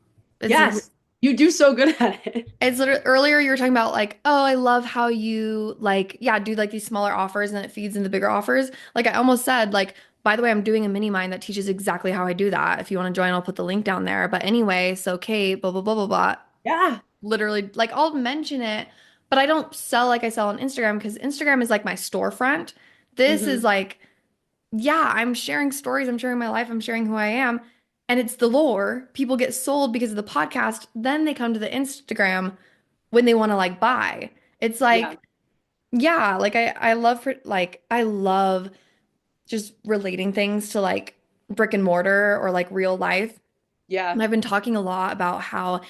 It's yes, you do so good at it. It's literally, earlier you were talking about like, oh, I love how you like, yeah, do like these smaller offers and then it feeds into bigger offers. Like I almost said, like, by the way, I'm doing a mini mind that teaches exactly how I do that. If you want to join, I'll put the link down there. But anyway, so Kate, blah, blah, blah, blah, blah. Yeah. Literally, like I'll mention it, but I don't sell like I sell on Instagram because Instagram is like my storefront. This is Hmm. like yeah, I'm sharing stories, I'm sharing my life, I'm sharing who I am. And it's the lore. People get sold because of the podcast. Then they come to the Instagram when they want to like buy. It's Yeah. like, yeah, like I love for like I love just relating things to like brick and mortar or like real life. Yeah. And I've been talking a lot about how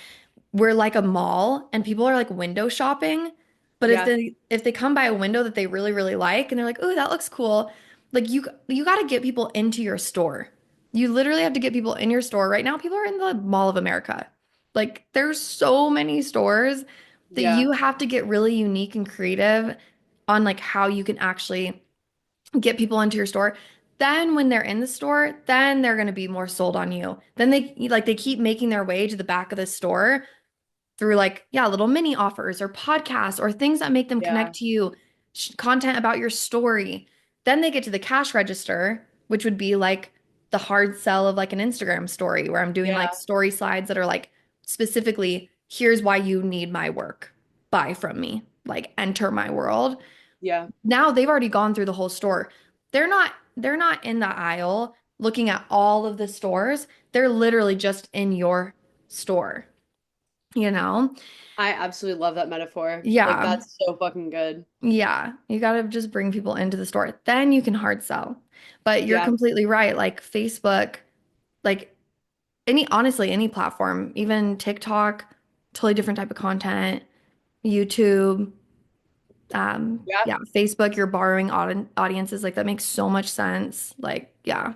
we're like a mall and people are like window shopping. But Yeah. if they come by a window that they really, really like and they're like, "Oh, that looks cool." Like you got to get people into your store. You literally have to get people in your store. Right now, people are in the Mall of America. Like there's so many stores that Yeah. you have to get really unique and creative on like how you can actually get people into your store. Then when they're in the store, then they're going to be more sold on you. Then they keep making their way to the back of the store through like, yeah, little mini offers or podcasts or things that make them Yeah. connect to you, content about your story. Then they get to the cash register, which would be like the hard sell of like an Instagram story where I'm doing like Yeah. story slides that are like specifically, here's why you need my work. Buy from me, like enter my world. Yeah. Now they've already gone through the whole store. They're not in the aisle looking at all of the stores. They're literally just in your store, you know? I absolutely love that metaphor. Like Yeah. that's so fucking good. Yeah. You got to just bring people into the store. Then you can hard sell. But you're Yeah. completely right. Like Facebook, like honestly, any platform, even TikTok, totally different type of content, YouTube, Yeah. yeah, Facebook, you're borrowing audiences. Like that makes so much sense. Like, yeah.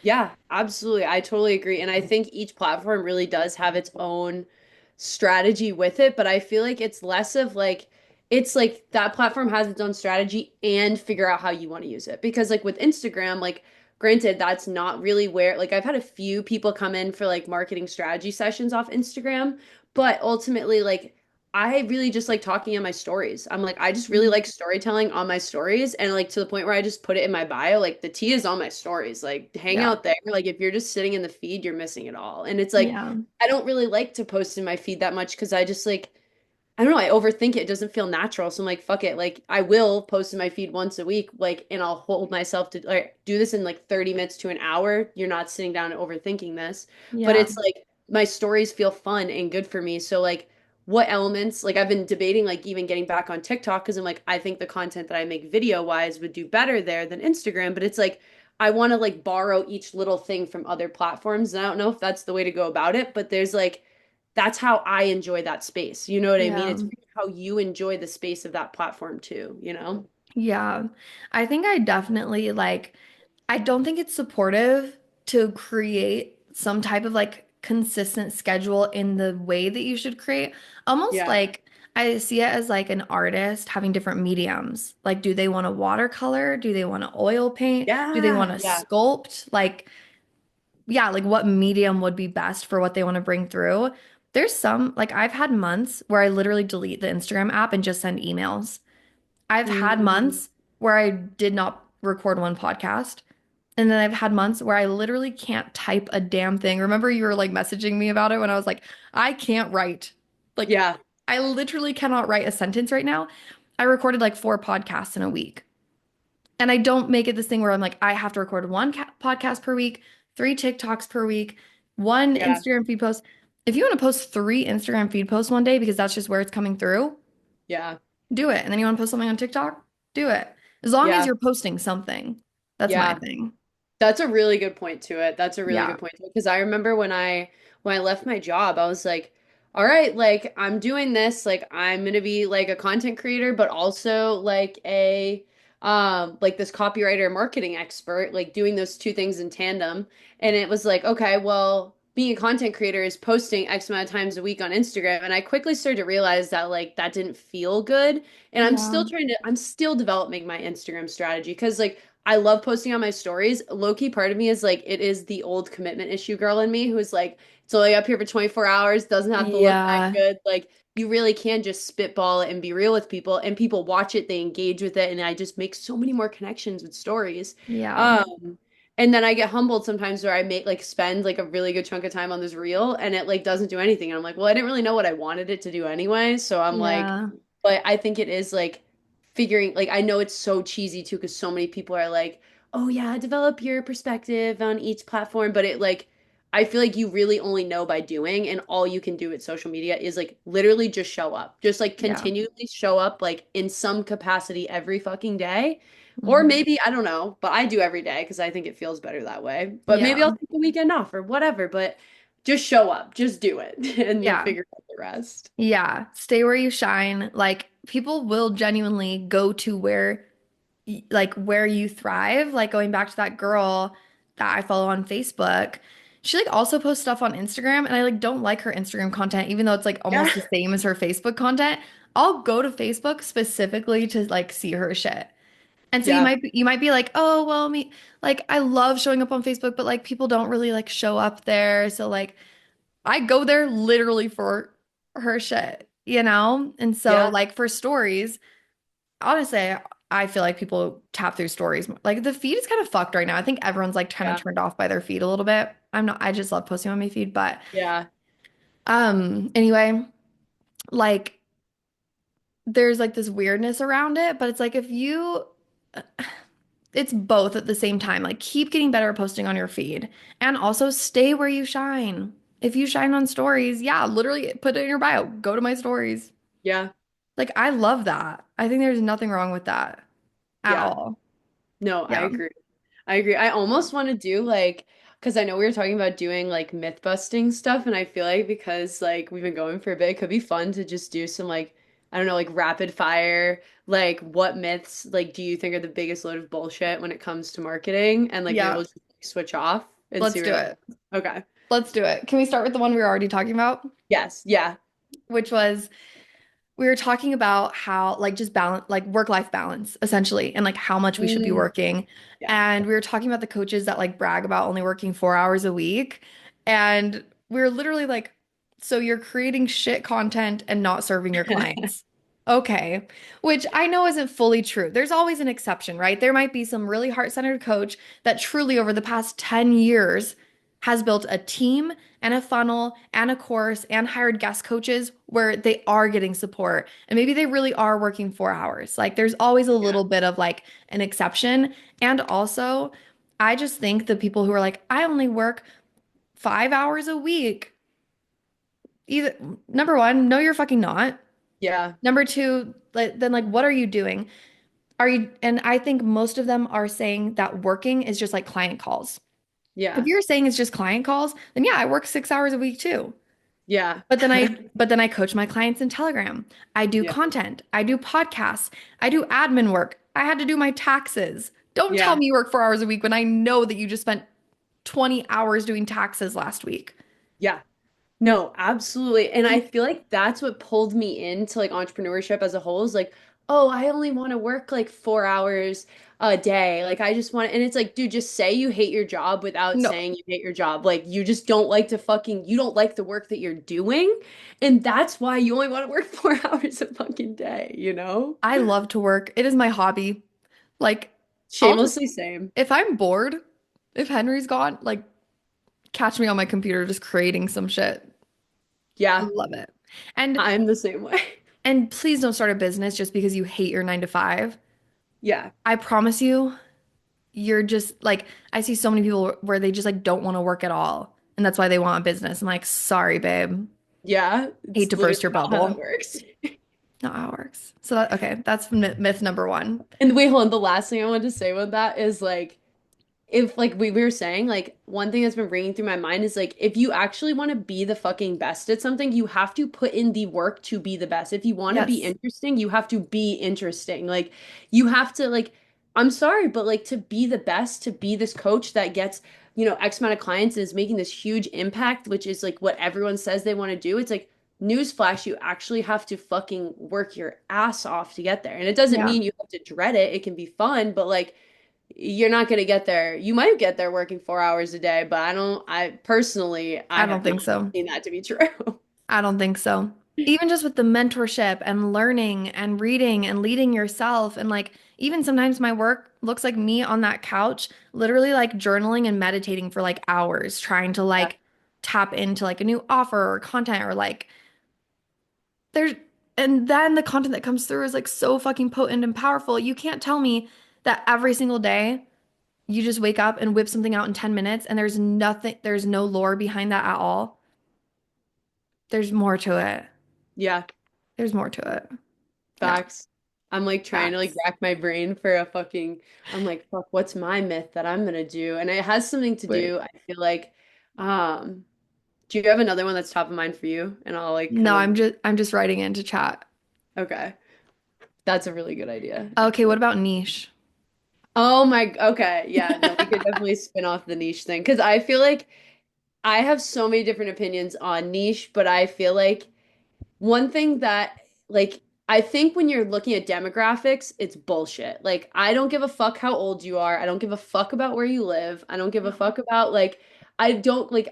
Yeah, absolutely. I totally agree. And I think each platform really does have its own strategy with it, but I feel like it's like that platform has its own strategy and figure out how you want to use it. Because like with Instagram, like granted, that's not really where like I've had a few people come in for like marketing strategy sessions off Instagram, but ultimately like I really just like talking in my stories. I'm like, I just really Mhm. like storytelling on my stories and like to the point where I just put it in my bio. Like the tea is on my stories. Like hang Yeah. out there. Like if you're just sitting in the feed, you're missing it all. And it's like Yeah. I don't really like to post in my feed that much because I just like I don't know, I overthink it. It doesn't feel natural. So I'm like, fuck it. Like I will post in my feed once a week, like, and I'll hold myself to like do this in like 30 minutes to an hour. You're not sitting down and overthinking this. But Yeah. it's like my stories feel fun and good for me. So like what elements, like I've been debating like even getting back on TikTok because I'm like, I think the content that I make video wise would do better there than Instagram. But it's like I want to like borrow each little thing from other platforms. And I don't know if that's the way to go about it, but there's like that's how I enjoy that space. You know what I mean? Yeah. It's really how you enjoy the space of that platform too, you know? Yeah. I think I definitely like, I don't think it's supportive to create some type of like consistent schedule in the way that you should create. Almost Yeah. like I see it as like an artist having different mediums. Like, do they want to watercolor? Do they want to oil paint? Do they want Yeah. to Yeah. sculpt? Like, yeah, like what medium would be best for what they want to bring through. There's some, like, I've had months where I literally delete the Instagram app and just send emails. I've had Mm, months where I did not record one podcast. And then I've had months where I literally can't type a damn thing. Remember you were like messaging me about it when I was like, I can't write. Like, yeah. I literally cannot write a sentence right now. I recorded like 4 podcasts in a week. And I don't make it this thing where I'm like, I have to record one podcast per week, three TikToks per week, one Yeah. Instagram feed post. If you want to post three Instagram feed posts one day because that's just where it's coming through, Yeah. do it. And then you want to post something on TikTok, do it. As long as Yeah. you're posting something. That's my Yeah. thing. That's a really good point to it. That's a really Yeah. good point to it. Because I remember when I left my job, I was like, all right, like I'm doing this, like I'm gonna be like a content creator, but also like a like this copywriter marketing expert, like doing those two things in tandem. And it was like, okay, well, being a content creator is posting X amount of times a week on Instagram. And I quickly started to realize that like that didn't feel good. And Yeah. I'm still developing my Instagram strategy because like I love posting on my stories. Low key part of me is like, it is the old commitment issue girl in me who's like, it's only up here for 24 hours, doesn't have to look that Yeah. good. Like, you really can just spitball it and be real with people, and people watch it, they engage with it, and I just make so many more connections with stories. Yeah. And then I get humbled sometimes where I make like spend like a really good chunk of time on this reel and it like doesn't do anything. And I'm like, well, I didn't really know what I wanted it to do anyway. So I'm like, Yeah. but I think it is like figuring like I know it's so cheesy too because so many people are like, "Oh yeah, develop your perspective on each platform," but it like I feel like you really only know by doing and all you can do with social media is like literally just show up. Just like Yeah. continually show up like in some capacity every fucking day. Or Mhm. maybe I don't know, but I do every day because I think it feels better that way. But maybe I'll Yeah. take the weekend off or whatever, but just show up, just do it and you'll Yeah. figure out the rest. Yeah. Stay where you shine. Like people will genuinely go to where like where you thrive. Like going back to that girl that I follow on Facebook. She like also posts stuff on Instagram and I like don't like her Instagram content even though it's like Yeah. almost the same as her Facebook content. I'll go to Facebook specifically to like see her shit. And so Yeah. you might be like, "Oh, well, me like I love showing up on Facebook, but like people don't really like show up there." So like I go there literally for her shit, you know? And so Yeah. like for stories, honestly, I feel like people tap through stories. Like the feed is kind of fucked right now. I think everyone's like kind of Yeah. turned off by their feed a little bit. I'm not, I just love posting on my feed, but Yeah. anyway, like there's like this weirdness around it, but it's like if you it's both at the same time. Like keep getting better at posting on your feed and also stay where you shine. If you shine on stories, yeah, literally put it in your bio. Go to my stories. Yeah. Like I love that. I think there's nothing wrong with that at Yeah. all. No, I Yeah. agree. I agree. I almost want to do like, because I know we were talking about doing like myth busting stuff, and I feel like because like we've been going for a bit, it could be fun to just do some like, I don't know, like rapid fire, like what myths like do you think are the biggest load of bullshit when it comes to marketing? And like maybe Yeah. we'll just like, switch off and see Let's do where it. that. Okay. Let's do it. Can we start with the one we were already talking about? Yes. Yeah. Which was we were talking about how like just balance like work-life balance essentially and like how much we should be Mm, working. yeah. And we were talking about the coaches that like brag about only working 4 hours a week. And we were literally like, so you're creating shit content and not serving your clients. Okay. Which I know isn't fully true. There's always an exception, right? There might be some really heart-centered coach that truly over the past 10 years has built a team and a funnel and a course and hired guest coaches where they are getting support and maybe they really are working 4 hours. Like there's always a Yeah. little bit of like an exception. And also, I just think the people who are like, I only work 5 hours a week, either number one, no, you're fucking not. Yeah. Number two, like, then like, what are you doing? Are you, and I think most of them are saying that working is just like client calls. If Yeah. you're saying it's just client calls, then yeah, I work 6 hours a week too. Yeah. But then I coach my clients in Telegram. I do Yeah. content. I do podcasts. I do admin work. I had to do my taxes. Don't tell Yeah. me you work 4 hours a week when I know that you just spent 20 hours doing taxes last week. Yeah. No, absolutely. And I feel like that's what pulled me into like entrepreneurship as a whole is like, oh, I only want to work like 4 hours a day. Like I just want and it's like, dude, just say you hate your job without No, saying you hate your job. Like you just don't like to fucking you don't like the work that you're doing. And that's why you only want to work 4 hours a fucking day, you know? I love to work. It is my hobby. Like, I'll just, Shamelessly same. if I'm bored, if Henry's gone, like, catch me on my computer just creating some shit. I Yeah, love it. And I'm the same way. and please don't start a business just because you hate your 9 to 5. Yeah. I promise you, you're just like, I see so many people where they just like don't want to work at all. And that's why they want a business. I'm like, sorry, babe. Yeah. Hate It's to burst literally your not how that bubble. works. Not how it works. So that, okay, that's myth number one. And wait, hold on. The last thing I wanted to say about that is like, if like we were saying, like one thing that's been ringing through my mind is like if you actually want to be the fucking best at something, you have to put in the work to be the best. If you want to be Yes. interesting, you have to be interesting. Like you have to like I'm sorry, but like to be the best, to be this coach that gets, X amount of clients and is making this huge impact, which is like what everyone says they want to do. It's like newsflash, you actually have to fucking work your ass off to get there. And it doesn't Yeah. mean you have to dread it. It can be fun, but like you're not going to get there. You might get there working 4 hours a day, but I personally, I I don't have not think so. seen that to be true. I don't think so. Even just with the mentorship and learning and reading and leading yourself, and like even sometimes my work looks like me on that couch, literally like journaling and meditating for like hours, trying to Yeah. like tap into like a new offer or content or like there's, and then the content that comes through is like so fucking potent and powerful. You can't tell me that every single day you just wake up and whip something out in 10 minutes and there's nothing, there's no lore behind that at all. There's more to it. Yeah, There's more to it. Yeah, facts. I'm like trying to like facts. rack my brain for a fucking, I'm like, fuck, what's my myth that I'm gonna do? And it has something to Wait. do, I feel like, um, do you have another one that's top of mind for you? And I'll like kind No, of, I'm just writing into chat. okay. That's a really good idea, Okay, what actually. about niche? Oh my, okay. Yeah, no, we could definitely spin off the niche thing because I feel like I have so many different opinions on niche, but I feel like one thing that, like, I think when you're looking at demographics, it's bullshit. Like, I don't give a fuck how old you are. I don't give a fuck about where you live. I don't give a No. fuck about, like, I don't, like,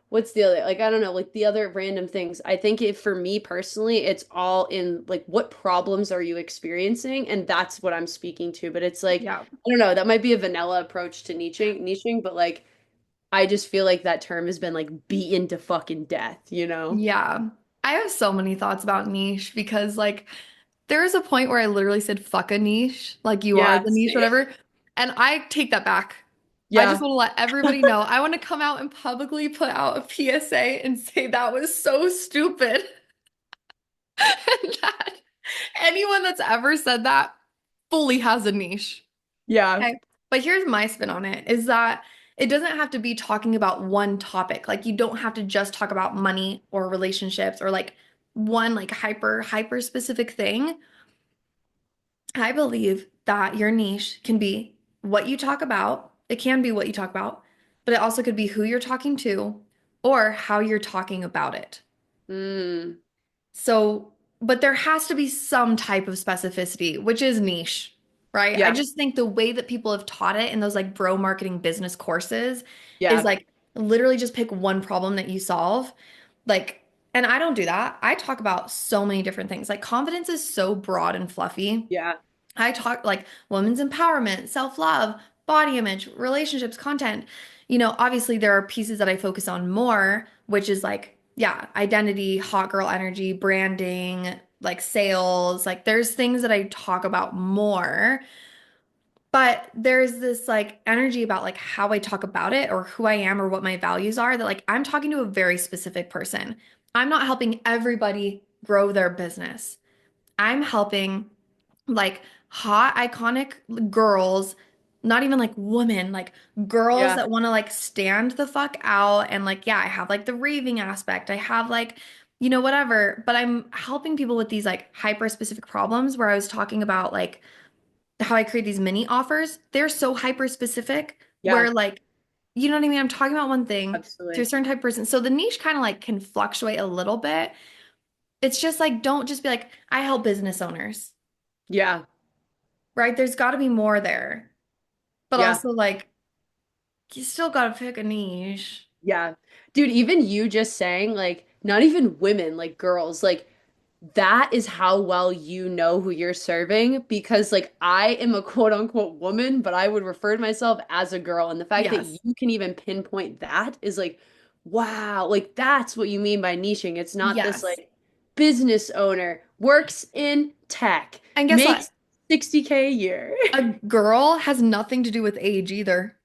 what's the other, like, I don't know, like, the other random things. I think if, for me personally, it's all in, like, what problems are you experiencing? And that's what I'm speaking to. But it's like, Yeah. I don't know, that might be a vanilla approach to niching, but, like, I just feel like that term has been, like, beaten to fucking death, you know? Yeah. I have so many thoughts about niche because like there is a point where I literally said fuck a niche, like you are Yeah, the niche, same. whatever. And I take that back. I just Yeah. want to let everybody know. I want to come out and publicly put out a PSA and say that was so stupid. And that anyone that's ever said that fully has a niche. Yeah. Okay. But here's my spin on it is that it doesn't have to be talking about one topic. Like you don't have to just talk about money or relationships or like one like hyper specific thing. I believe that your niche can be what you talk about. It can be what you talk about, but it also could be who you're talking to or how you're talking about it. Mm. So, but there has to be some type of specificity, which is niche, right? I Yeah. just think the way that people have taught it in those like bro marketing business courses is Yeah. like literally just pick one problem that you solve. Like, and I don't do that. I talk about so many different things. Like, confidence is so broad and fluffy. Yeah. I talk like women's empowerment, self-love, body image, relationships, content. Obviously there are pieces that I focus on more, which is like, yeah, identity, hot girl energy, branding, like sales. Like there's things that I talk about more, but there's this like energy about like how I talk about it or who I am or what my values are that like I'm talking to a very specific person. I'm not helping everybody grow their business. I'm helping like hot iconic girls, not even like women, like girls Yeah. that want to like stand the fuck out and like yeah, I have like the raving aspect. I have like whatever, but I'm helping people with these like hyper specific problems where I was talking about like how I create these mini offers. They're so hyper specific Yeah. where like you know what I mean? I'm talking about one thing to a Absolutely. certain type of person. So the niche kind of like can fluctuate a little bit. It's just like don't just be like I help business owners, Yeah. right? There's got to be more there. But Yeah. also, like, you still got to pick a niche. Yeah. Dude, even you just saying, like, not even women, like girls, like, that is how well you know who you're serving because, like, I am a quote unquote woman, but I would refer to myself as a girl. And the fact that Yes. you can even pinpoint that is like, wow, like, that's what you mean by niching. It's not this, Yes. like, business owner works in tech, And guess makes what? 60K a year. A girl has nothing to do with age either.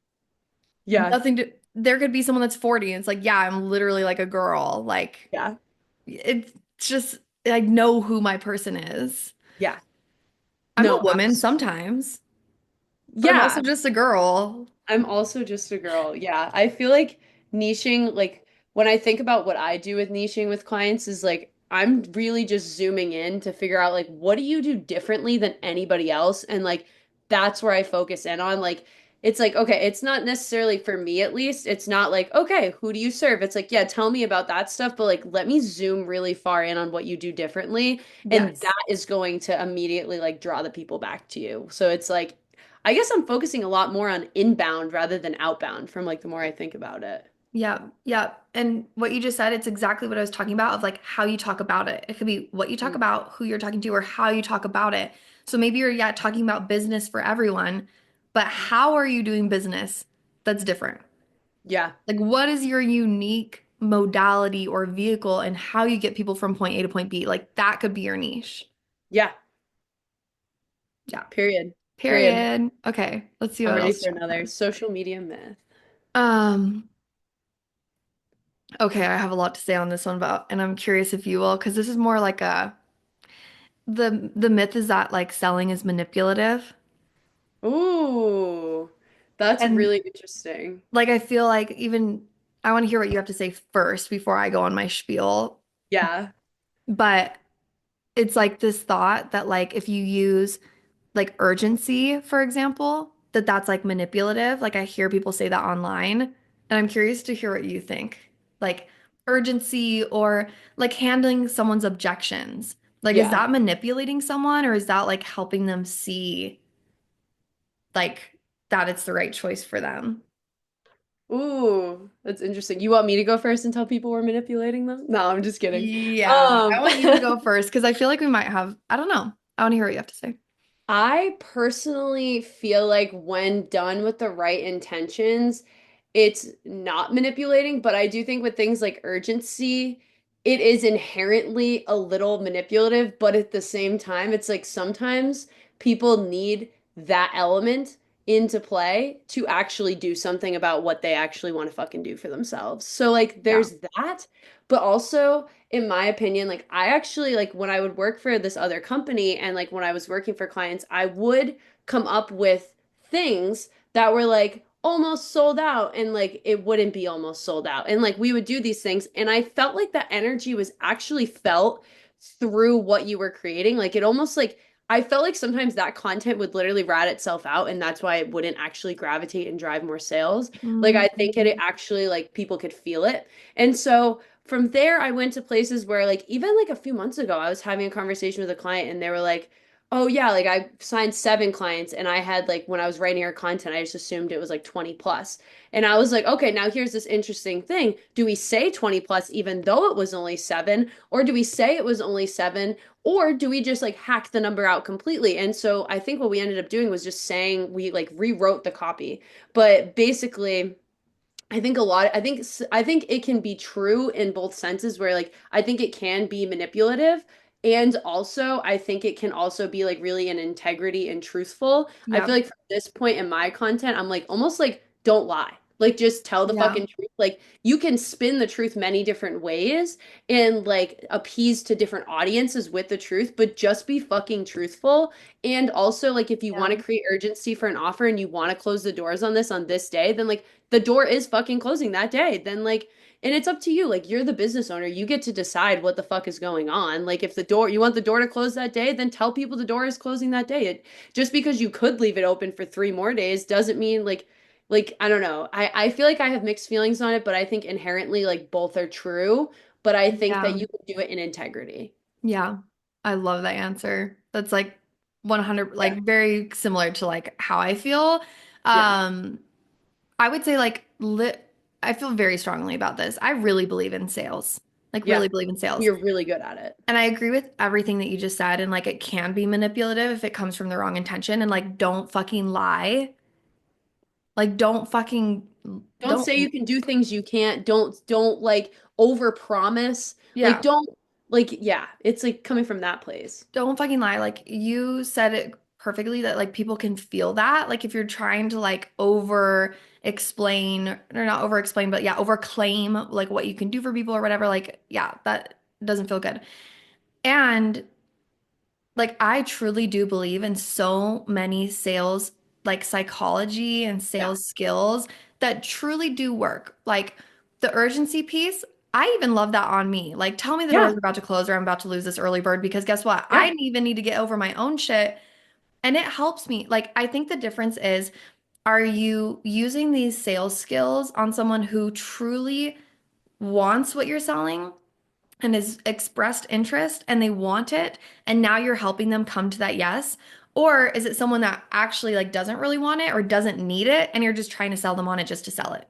Yeah. Nothing to, there could be someone that's 40 and it's like, yeah, I'm literally like a girl. Like, Yeah. it's just, I know who my person is. Yeah. I'm a No, woman sometimes, but I'm also yeah. just a girl. I'm also just a girl. Yeah. I feel like niching, like when I think about what I do with niching with clients, is like I'm really just zooming in to figure out like what do you do differently than anybody else? And like that's where I focus in on. Like it's like, okay, it's not necessarily for me at least. It's not like, okay, who do you serve? It's like, yeah, tell me about that stuff, but like let me zoom really far in on what you do differently. And Yes. that is going to immediately like draw the people back to you. So it's like I guess I'm focusing a lot more on inbound rather than outbound from like the more I think about it. Yeah, yeah. And what you just said, it's exactly what I was talking about of like how you talk about it. It could be what you talk Mm. about, who you're talking to, or how you talk about it. So maybe you're, yeah, talking about business for everyone, but how are you doing business that's different? Yeah. Like, what is your unique modality or vehicle and how you get people from point A to point B? Like, that could be your niche. Yeah. Yeah. Period. Period. Period. Okay, let's see I'm what ready else. for another social media myth. Um, okay, I have a lot to say on this one, but and I'm curious if you will, because this is more like a the myth is that like selling is manipulative. Ooh, that's And really interesting. like I feel like even I want to hear what you have to say first before I go on my spiel. Yeah. But it's like this thought that like if you use like urgency, for example, that that's like manipulative. Like I hear people say that online, and I'm curious to hear what you think. Like urgency or like handling someone's objections. Like is Yeah. that manipulating someone or is that like helping them see like that it's the right choice for them? Ooh, that's interesting. You want me to go first and tell people we're manipulating them? No, I'm just kidding. Yeah, I Um, want you to go first because I feel like we might have, I don't know. I want to hear what you have to say. I personally feel like when done with the right intentions, it's not manipulating, but I do think with things like urgency, it is inherently a little manipulative, but at the same time, it's like sometimes people need that element into play to actually do something about what they actually want to fucking do for themselves. So like Yeah. there's that, but also in my opinion, like I actually like when I would work for this other company and like when I was working for clients, I would come up with things that were like almost sold out and like it wouldn't be almost sold out. And like we would do these things and I felt like that energy was actually felt through what you were creating. Like it almost like I felt like sometimes that content would literally rat itself out and that's why it wouldn't actually gravitate and drive more sales. Like I think it Mm, actually like people could feel it. And so from there, I went to places where, like, even like a few months ago, I was having a conversation with a client and they were like, oh, yeah, like I signed 7 clients and I had, like, when I was writing our content, I just assumed it was like 20 plus. And I was like, okay, now here's this interesting thing. Do we say 20 plus even though it was only 7? Or do we say it was only 7? Or do we just like hack the number out completely? And so I think what we ended up doing was just saying we like rewrote the copy. But basically, I think it can be true in both senses where like I think it can be manipulative and also I think it can also be like really in integrity and truthful. I yeah. feel like from this point in my content I'm like almost like don't lie. Like just tell the Yeah. fucking truth. Like you can spin the truth many different ways and like appease to different audiences with the truth, but just be fucking truthful. And also like if you want Yeah. to create urgency for an offer and you want to close the doors on this day, then like the door is fucking closing that day, then like, and it's up to you. Like, you're the business owner. You get to decide what the fuck is going on. Like, if the door, you want the door to close that day, then tell people the door is closing that day. Just because you could leave it open for 3 more days doesn't mean I don't know. I feel like I have mixed feelings on it, but I think inherently, like, both are true. But I think that Yeah. you can do it in integrity. Yeah. I love that answer. That's like 100 Yeah. like very similar to like how I feel. Yeah. Um I would say like I feel very strongly about this. I really believe in sales. Like Yeah. really believe in sales. You're really good at it. And I agree with everything that you just said and like it can be manipulative if it comes from the wrong intention and like don't fucking lie. Like don't fucking Don't don't say you can do things you can't. Don't like overpromise. Like yeah. don't like yeah, it's like coming from that place. Don't fucking lie. Like you said it perfectly that like people can feel that. Like if you're trying to like over explain or not over explain, but yeah, over claim like what you can do for people or whatever, like yeah, that doesn't feel good. And like I truly do believe in so many sales like psychology and Yeah. sales skills that truly do work. Like the urgency piece, I even love that on me. Like tell me the door's Yeah. about to close or I'm about to lose this early bird because guess what? I Yeah. even need to get over my own shit and it helps me. Like I think the difference is are you using these sales skills on someone who truly wants what you're selling and has expressed interest and they want it and now you're helping them come to that yes? Or is it someone that actually like doesn't really want it or doesn't need it and you're just trying to sell them on it just to sell it?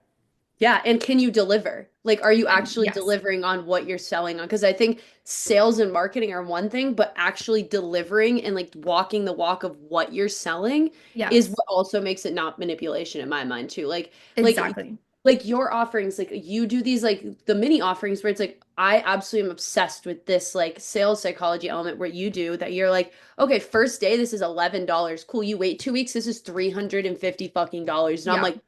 Yeah, and can you deliver? Like, are you And actually yes. delivering on what you're selling on? Because I think sales and marketing are one thing, but actually delivering and like walking the walk of what you're selling is Yes. what also makes it not manipulation in my mind too. Like, Exactly. like your offerings, like you do these like the mini offerings where it's like I absolutely am obsessed with this like sales psychology element where you do that you're like, okay, first day this is $11. Cool, you wait 2 weeks, this is 350 fucking dollars. And I'm Yeah. like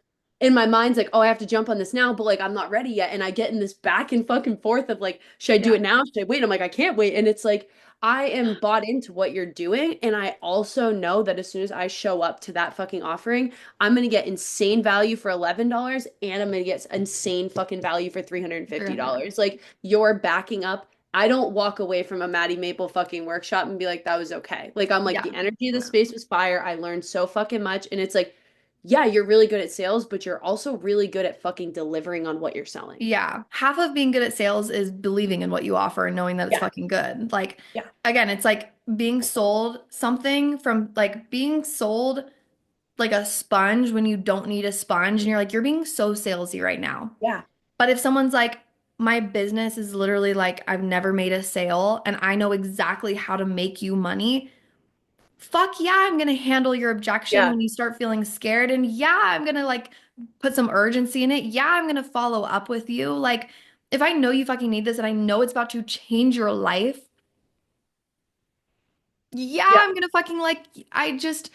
in my mind's like, oh, I have to jump on this now, but like I'm not ready yet. And I get in this back and fucking forth of like, should I do Yeah. it now? Should I wait? I'm like, I can't wait. And it's like, I am bought into what you're doing. And I also know that as soon as I show up to that fucking offering, I'm gonna get insane value for $11 and I'm gonna get insane fucking value for $300. $350. Like you're backing up. I don't walk away from a Maddie Maple fucking workshop and be like, that was okay. Like I'm like, Yeah. the energy of the No. space was fire. I learned so fucking much. And it's like, yeah, you're really good at sales, but you're also really good at fucking delivering on what you're selling. Yeah. Half of being good at sales is believing in what you offer and knowing that it's Yeah. fucking good. Like, Yeah. again, it's like being sold something from like being sold like a sponge when you don't need a sponge. And you're like, you're being so salesy right now. Yeah. But if someone's like, my business is literally like, I've never made a sale and I know exactly how to make you money. Fuck yeah, I'm gonna handle your objection Yeah. when you start feeling scared. And yeah, I'm gonna like put some urgency in it. Yeah, I'm gonna follow up with you. Like, if I know you fucking need this and I know it's about to change your life, yeah, Yeah. I'm gonna fucking like, I just,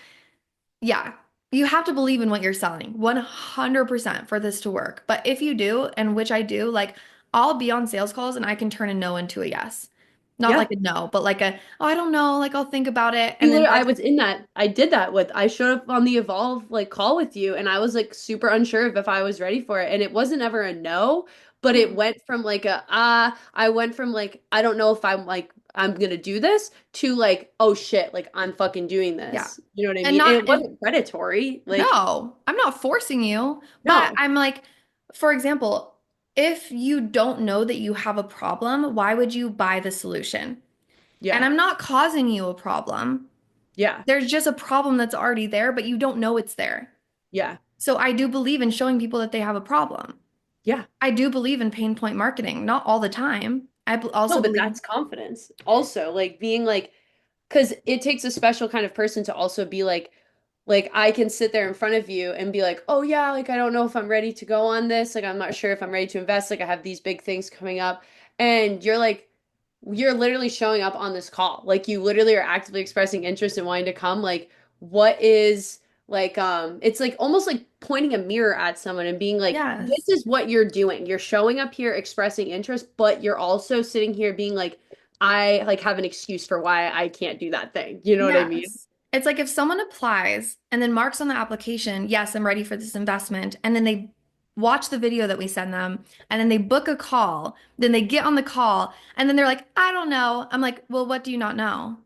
yeah. You have to believe in what you're selling 100% for this to work. But if you do, and which I do, like I'll be on sales calls and I can turn a no into a yes. Not like Yeah. a no, but like a, oh, I don't know, like I'll think about it. And You then literally, by I was in that. I did that with, I showed up on the Evolve like call with you and I was like super unsure of if I was ready for it. And it wasn't ever a no, but it no. went from like I went from like, I don't know if I'm like, I'm gonna do this to like, oh shit, like I'm fucking doing Yeah. this. You know what I And mean? And not it and wasn't predatory. Like, no, I'm not forcing you, but no. I'm like, for example, if you don't know that you have a problem, why would you buy the solution? And Yeah. I'm not causing you a problem. Yeah. There's just a problem that's already there, but you don't know it's there. Yeah. So I do believe in showing people that they have a problem. Yeah. I do believe in pain point marketing, not all the time. No, Also but believe, that's confidence. Also, like being like, because it takes a special kind of person to also be like I can sit there in front of you and be like, oh yeah, like I don't know if I'm ready to go on this. Like I'm not sure if I'm ready to invest. Like I have these big things coming up. And you're like, you're literally showing up on this call. Like you literally are actively expressing interest in wanting to come. Like what is like it's like almost like pointing a mirror at someone and being like, this yes, is what you're doing. You're showing up here expressing interest, but you're also sitting here being like, I like have an excuse for why I can't do that thing. You know what I mean? yes. It's like if someone applies and then marks on the application, yes, I'm ready for this investment, and then they watch the video that we send them, and then they book a call, then they get on the call, and then they're like, I don't know. I'm like, well, what do you not know?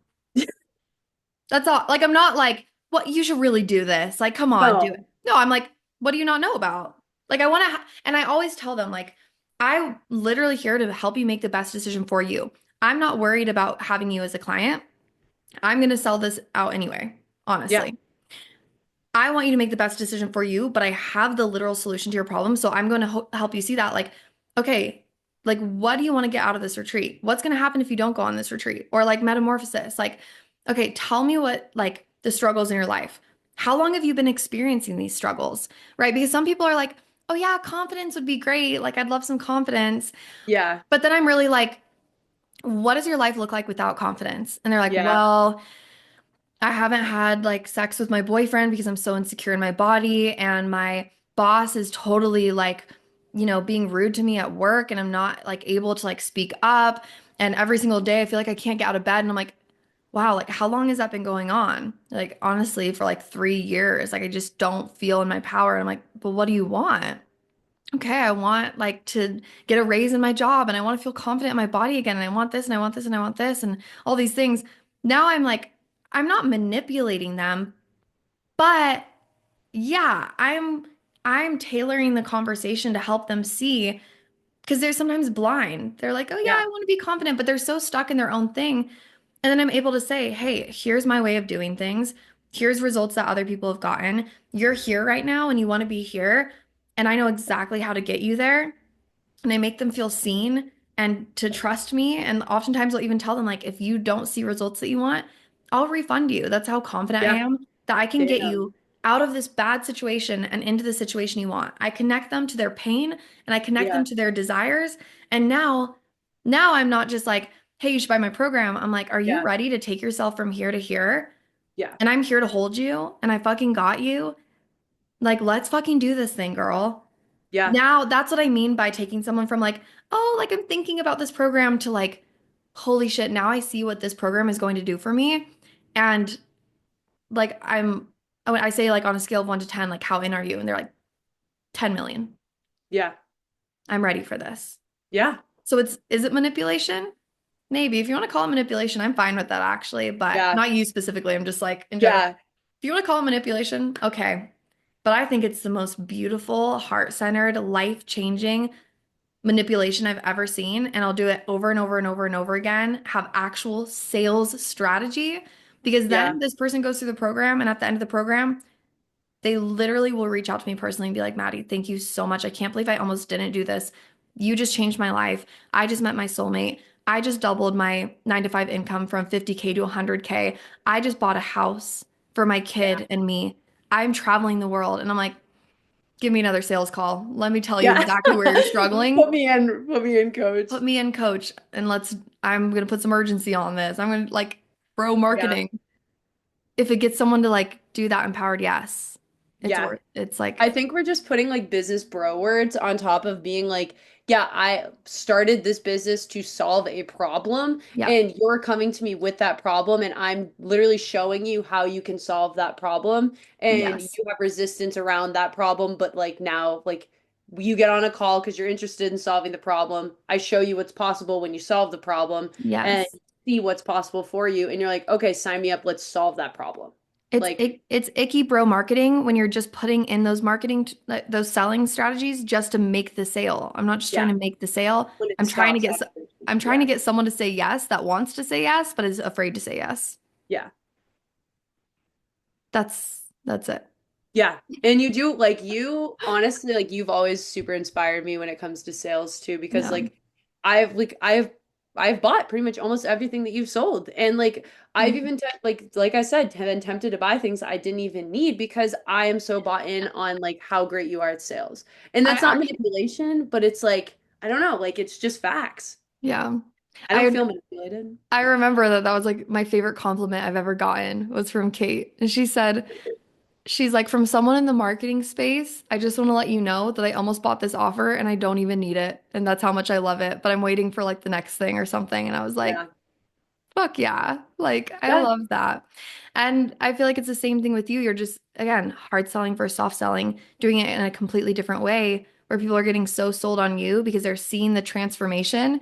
That's all. Like, I'm not like, what, you should really do this. Like, come on, do it. No. No, I'm like, what do you not know about? Like, I want to, and I always tell them, like, I'm literally here to help you make the best decision for you. I'm not worried about having you as a client. I'm going to sell this out anyway, Yeah. honestly. I want you to make the best decision for you, but I have the literal solution to your problem. So I'm going to help you see that. Like, okay, like, what do you want to get out of this retreat? What's going to happen if you don't go on this retreat? Or like metamorphosis? Like, okay, tell me what, like, the struggles in your life. How long have you been experiencing these struggles? Right? Because some people are like, oh, yeah, confidence would be great. Like, I'd love some confidence. Yeah. But then I'm really like, what does your life look like without confidence? And they're like, Yeah. well, I haven't had like sex with my boyfriend because I'm so insecure in my body, and my boss is totally like, being rude to me at work, and I'm not like able to like speak up. And every single day I feel like I can't get out of bed, and I'm like, wow, like how long has that been going on? Like honestly, for like 3 years, like I just don't feel in my power. And I'm like, but what do you want? Okay, I want like to get a raise in my job, and I want to feel confident in my body again, and I want this and I want this and I want this and all these things. Now I'm like, I'm not manipulating them, but yeah, I'm tailoring the conversation to help them see, because they're sometimes blind. They're like, "Oh yeah, I Yeah, want to be confident," but they're so stuck in their own thing. And then I'm able to say, "Hey, here's my way of doing things. Here's results that other people have gotten. You're here right now and you want to be here, and I know exactly how to get you there." And I make them feel seen and to trust me. And oftentimes I'll even tell them, like, if you don't see results that you want, I'll refund you. That's how confident I yeah, am that I can get damn, you out of this bad situation and into the situation you want. I connect them to their pain and I connect them yeah, to their desires. And now I'm not just like, hey, you should buy my program. I'm like, are you yeah, ready to take yourself from here to here? yeah, And I'm here to hold you and I fucking got you. Like, let's fucking do this thing, girl. yeah, Now, that's what I mean by taking someone from like, oh, like I'm thinking about this program to like, holy shit, now I see what this program is going to do for me. And like, when I say like on a scale of 1 to 10, like, how in are you? And they're like, 10 million. yeah, I'm ready for this. yeah, So is it manipulation? Maybe. If you want to call it manipulation, I'm fine with that actually, but yeah, not you specifically. I'm just like, in general, yeah, if you want to call it manipulation, okay. But I think it's the most beautiful, heart-centered, life-changing manipulation I've ever seen, and I'll do it over and over and over and over again, have actual sales strategy, because yeah, then this person goes through the program, and at the end of the program, they literally will reach out to me personally and be like, Maddie, thank you so much. I can't believe I almost didn't do this. You just changed my life. I just met my soulmate. I just doubled my 9 to 5 income from 50K to 100K. I just bought a house for my yeah, kid and me. I'm traveling the world. And I'm like, give me another sales call. Let me tell you yeah. exactly where you're struggling. Put me in, coach. Put me in, coach, and I'm gonna put some urgency on this. I'm gonna like bro Yeah, marketing. If it gets someone to like do that empowered, yes, it's yeah. worth it's I like, think we're just putting like business bro words on top of being like, yeah, I started this business to solve a problem, yeah, and you're coming to me with that problem, and I'm literally showing you how you can solve that problem, and you yes, have resistance around that problem, but like now, like you get on a call because you're interested in solving the problem. I show you what's possible when you solve the problem and yes. see what's possible for you, and you're like, okay, sign me up, let's solve that problem. Like, It's icky bro marketing when you're just putting in those those selling strategies just to make the sale. I'm not just trying yeah, to make the sale. when I'm it trying to stops get after, I'm trying to yeah. get someone to say yes that wants to say yes but is afraid to say yes. Yeah. That's it. Yeah. And you do like you honestly like you've always super inspired me when it comes to sales too because Yeah. I've bought pretty much almost everything that you've sold and like I've Thank you. even like I said have been tempted to buy things I didn't even need because I am so bought in on like how great you are at sales. And I that's not actually manipulation, but it's like I don't know, like it's just facts. Yeah. I don't I feel manipulated. I remember that was like my favorite compliment I've ever gotten was from Kate. And she's like, from someone in the marketing space, I just want to let you know that I almost bought this offer and I don't even need it. And that's how much I love it. But I'm waiting for like the next thing or something. And I was like, Yeah. fuck yeah. Like, I Yeah. love that. And I feel like it's the same thing with you. You're just, again, hard selling versus soft selling, doing it in a completely different way where people are getting so sold on you because they're seeing the transformation,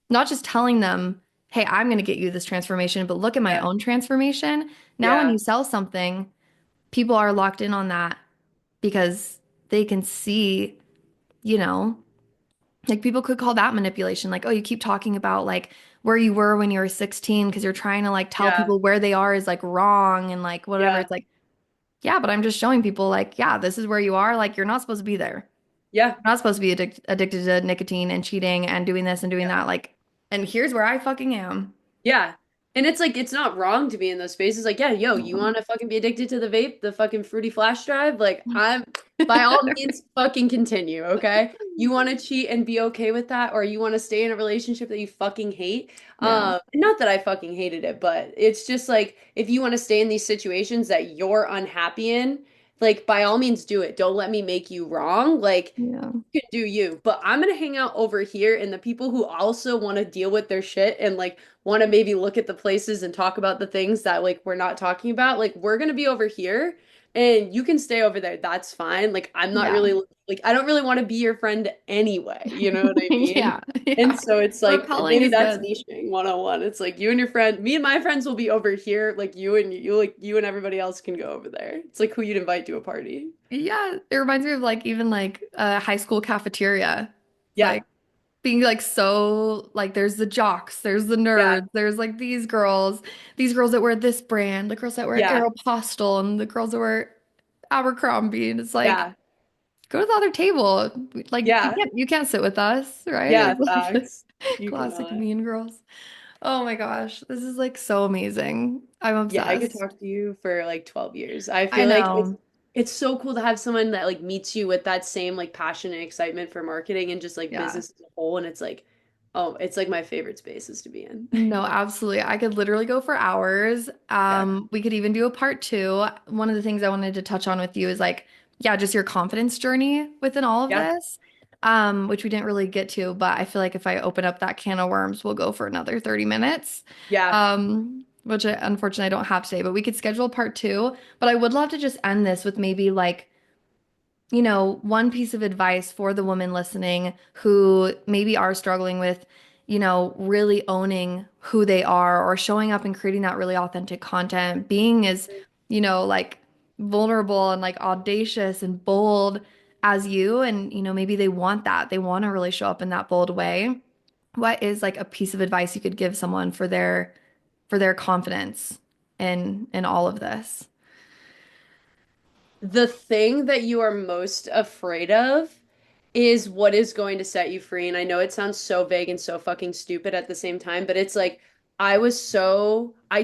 not just telling them, hey, I'm going to get you this transformation, but look at my Yeah. own transformation. Now, when Yeah. you sell something, people are locked in on that because they can see, you know, like people could call that manipulation. Like, oh, you keep talking about like where you were when you were 16 because you're trying to like tell Yeah. people where they are is like wrong and like whatever. Yeah. It's like, yeah, but I'm just showing people like, yeah, this is where you are. Like, you're not supposed to be there. Yeah. You're not supposed to be addicted to nicotine and cheating and doing this and doing Yeah. that. Like, and here's where I fucking am. Yeah. And it's like it's not wrong to be in those spaces. Like, yeah, yo, you Um, want to fucking be addicted to the vape, the fucking fruity flash drive? Like, I'm by all means fucking continue, okay? You want to cheat and be okay with that, or you want to stay in a relationship that you fucking hate. Yeah. Not that I fucking hated it, but it's just like if you want to stay in these situations that you're unhappy in, like by all means do it. Don't let me make you wrong. Like Yeah. can do you, but I'm gonna hang out over here and the people who also want to deal with their shit and like want to maybe look at the places and talk about the things that like we're not talking about, like we're gonna be over here and you can stay over there. That's fine. Like I'm not Yeah. really like I don't really want to be your friend anyway, you know what I mean? Yeah. And Yeah. so it's like Repelling maybe is that's good. niching 101. It's like you and your friend, me and my friends will be over here, like you and everybody else can go over there. It's like who you'd invite to a party. Yeah. It reminds me of like even like a high school cafeteria. It's Yeah, like being like so like there's the jocks, there's the yeah, nerds, there's like these girls that wear this brand, the girls that wear yeah, Aeropostale, and the girls that wear Abercrombie, and it's like yeah. go to the other table. Like Yeah, you can't sit with us, right? yeah, It's like facts. You classic cannot. Mean Girls. Oh my gosh, this is like so amazing. I'm Yeah, I could obsessed. talk to you for like 12 years. I I feel like know. it's so cool to have someone that like meets you with that same like passion and excitement for marketing and just like Yeah. business as a whole. And it's like, oh, it's like my favorite spaces to be in. No, absolutely. I could literally go for hours. Yeah. We could even do a part two. One of the things I wanted to touch on with you is like, yeah, just your confidence journey within all of Yeah. this, which we didn't really get to, but I feel like if I open up that can of worms, we'll go for another 30 minutes, Yeah. which unfortunately I don't have today, but we could schedule part two. But I would love to just end this with maybe like one piece of advice for the women listening who maybe are struggling with, really owning who they are or showing up and creating that really authentic content, being as, like vulnerable and like audacious and bold as you. And, maybe they want that. They want to really show up in that bold way. What is like a piece of advice you could give someone for their confidence in all of this? The thing that you are most afraid of is what is going to set you free. And I know it sounds so vague and so fucking stupid at the same time, but it's like I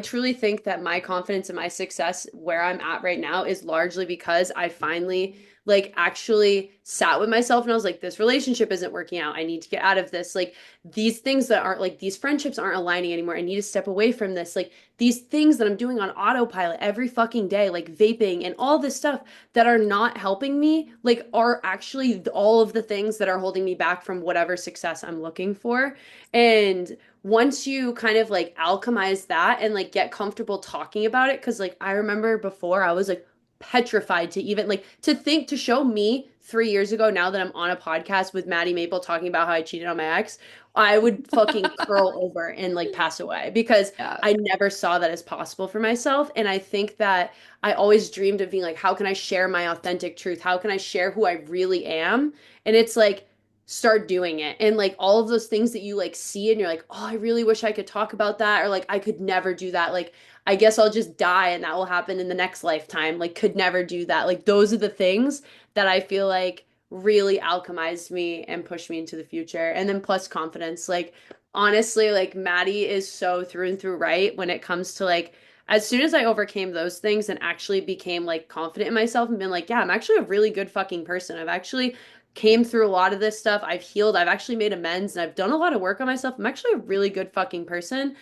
truly think that my confidence and my success where I'm at right now is largely because I finally like actually sat with myself and I was like, this relationship isn't working out. I need to get out of this. Like these things that aren't like these friendships aren't aligning anymore. I need to step away from this. Like these things that I'm doing on autopilot every fucking day, like vaping and all this stuff that are not helping me, like are actually all of the things that are holding me back from whatever success I'm looking for. And once you kind of like alchemize that and like get comfortable talking about it, because like I remember before I was like petrified to even like to think to show me 3 years ago now that I'm on a podcast with Maddie Maple talking about how I cheated on my ex, I would fucking curl over and like pass away because Yeah. I never saw that as possible for myself. And I think that I always dreamed of being like, how can I share my authentic truth? How can I share who I really am? And it's like, start doing it. And like all of those things that you like see and you're like, oh, I really wish I could talk about that. Or like, I could never do that. Like, I guess I'll just die and that will happen in the next lifetime. Like, could never do that. Like, those are the things that I feel like really alchemized me and pushed me into the future. And then plus confidence. Like, honestly, like Maddie is so through and through right when it comes to like, as soon as I overcame those things and actually became like confident in myself and been like, yeah, I'm actually a really good fucking person. I've actually came through a lot of this stuff. I've healed. I've actually made amends and I've done a lot of work on myself. I'm actually a really good fucking person.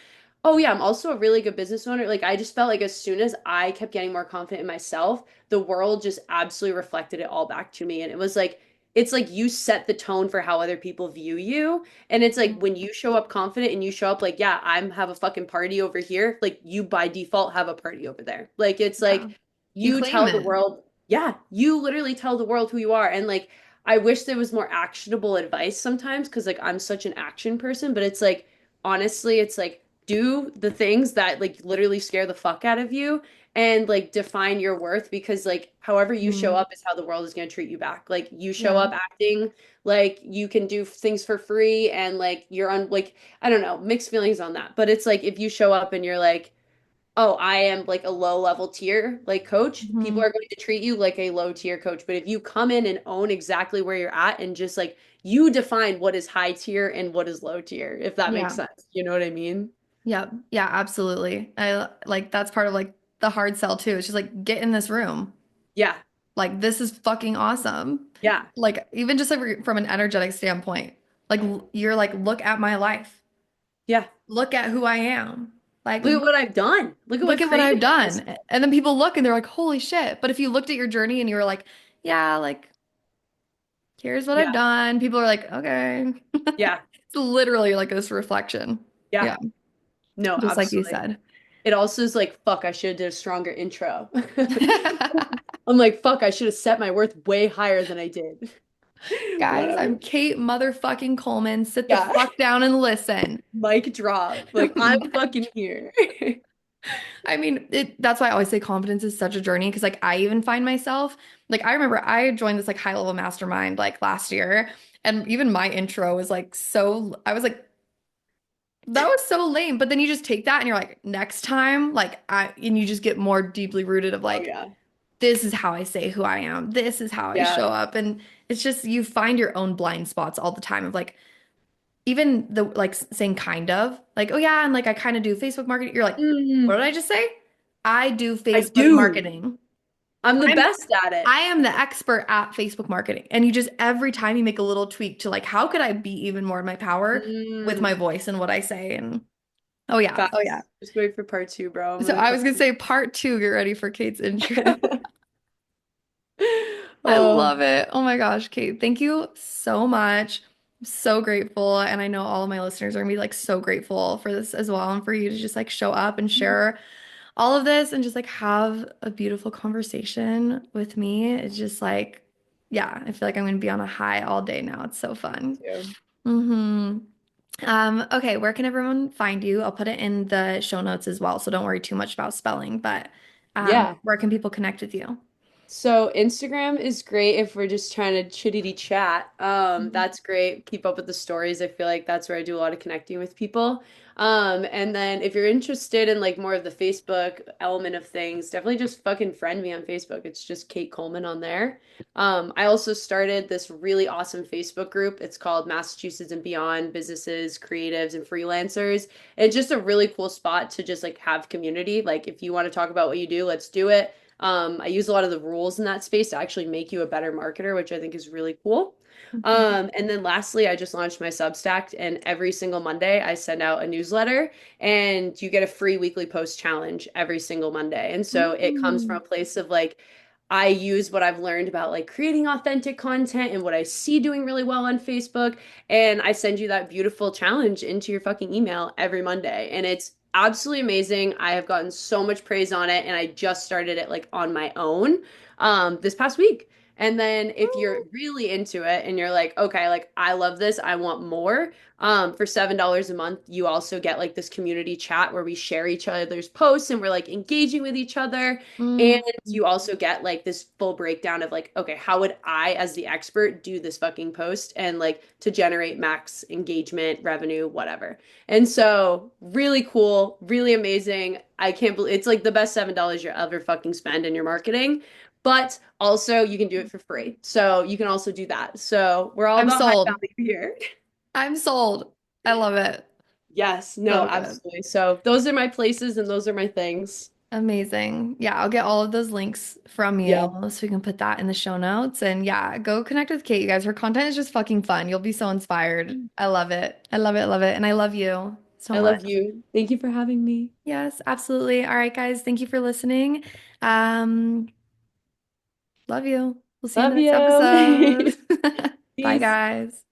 Oh yeah, I'm also a really good business owner. Like I just felt like as soon as I kept getting more confident in myself, the world just absolutely reflected it all back to me. And it was like it's like you set the tone for how other people view you. And it's like when you show up confident and you show up like, yeah, I'm have a fucking party over here, like you by default have a party over there. Like it's Yeah. like You you claim tell the it. world, yeah, you literally tell the world who you are. And like I wish there was more actionable advice sometimes because like I'm such an action person, but it's like honestly, it's like do the things that like literally scare the fuck out of you and like define your worth because like however you show Mm, up is how the world is going to treat you back. Like you show yeah. up acting like you can do things for free and like you're on like I don't know, mixed feelings on that. But it's like if you show up and you're like oh, I am like a low level tier like coach, people Hmm. are going to treat you like a low tier coach. But if you come in and own exactly where you're at and just like you define what is high tier and what is low tier, if that makes Yeah. sense. You know what I mean? Yeah, yeah, absolutely. I like that's part of like the hard sell too. It's just like get in this room. Yeah. Like this is fucking awesome. Yeah. Like even just like from an energetic standpoint. Like you're like look at my life. Yeah. Look at who I am. Like Look at what I've done. Look at look what at what I've creative has. done. And then people look and they're like, "Holy shit." But if you looked at your journey and you were like, "Yeah, like here's what I've Yeah. done." People are like, "Okay." Yeah. It's literally like this reflection. Yeah. Yeah, No, just like you absolutely. said. It also is like, fuck, I should have did a stronger intro. I'm like, fuck, I should have set my worth way higher than I did. Guys, Whatever. I'm Kate motherfucking Coleman. Sit the Yeah. fuck down and listen. Mic drop. Like, I'm fucking here. I mean, that's why I always say confidence is such a journey because like I even find myself like I remember I joined this like high level mastermind like last year and even my intro was like so I was like that was so lame. But then you just take that and you're like next time like I and you just get more deeply rooted of Oh like yeah. this is how I say who I am. This is how I Yeah. show up and it's just you find your own blind spots all the time of like even the like saying kind of like, oh yeah, and like I kind of do Facebook marketing. You're like, what Mm, did I just say? I do I Facebook do. marketing. I'm the I'm best at it. I am the expert at Facebook marketing. And you just every time you make a little tweak to like, how could I be even more in my power with Mm, my voice and what I say? And oh yeah, oh yeah. facts. Just wait for part two, bro. I'm So really I was gonna fucking. say part two, get ready for Kate's intro. I Oh, love it. Oh my gosh, Kate, thank you so much. I'm so grateful. And I know all of my listeners are gonna be like so grateful for this as well and for you to just like show up and share all of this and just like have a beautiful conversation with me. It's just like, yeah, I feel like I'm gonna be on a high all day now. It's so fun. too. hmm okay, where can everyone find you? I'll put it in the show notes as well, so don't worry too much about spelling, but Yeah. where can people connect with you? So Instagram is great if we're just trying to chitty chat. That's great. Keep up with the stories. I feel like that's where I do a lot of connecting with people. And then if you're interested in like more of the Facebook element of things, definitely just fucking friend me on Facebook. It's just Kate Coleman on there. I also started this really awesome Facebook group. It's called Massachusetts and Beyond Businesses, Creatives, and Freelancers. And it's just a really cool spot to just like have community. Like if you want to talk about what you do, let's do it. I use a lot of the rules in that space to actually make you a better marketer, which I think is really cool. Mhm. And then lastly, I just launched my Substack, and every single Monday I send out a newsletter, and you get a free weekly post challenge every single Monday. And so it comes from Mm. a place of like, I use what I've learned about like creating authentic content and what I see doing really well on Facebook. And I send you that beautiful challenge into your fucking email every Monday. And it's absolutely amazing. I have gotten so much praise on it, and I just started it like on my own this past week. And then if you're really into it and you're like, okay, like I love this, I want more, for $7 a month, you also get like this community chat where we share each other's posts and we're like engaging with each other. And Mm. you also get like this full breakdown of like, okay, how would I, as the expert, do this fucking post and like to generate max engagement, revenue, whatever. And so, really cool, really amazing. I can't believe it's like the best $7 you'll ever fucking spend in your marketing. But also, you can do it for free. So, you can also do that. So, we're all I'm about high sold. value here. I'm sold. I love it. Yes, no, So good. absolutely. So, those are my places and those are my things. Amazing. Yeah, I'll get all of those links from you Yeah. so we can put that in the show notes. And yeah, go connect with Kate, you guys. Her content is just fucking fun. You'll be so inspired. I love it. I love it. Love it. And I love you so I love much. you. Thank you for having me. Yes, absolutely. All right, guys. Thank you for listening. Um, love you. We'll see you in Love the next you. episode. Bye, Peace. guys.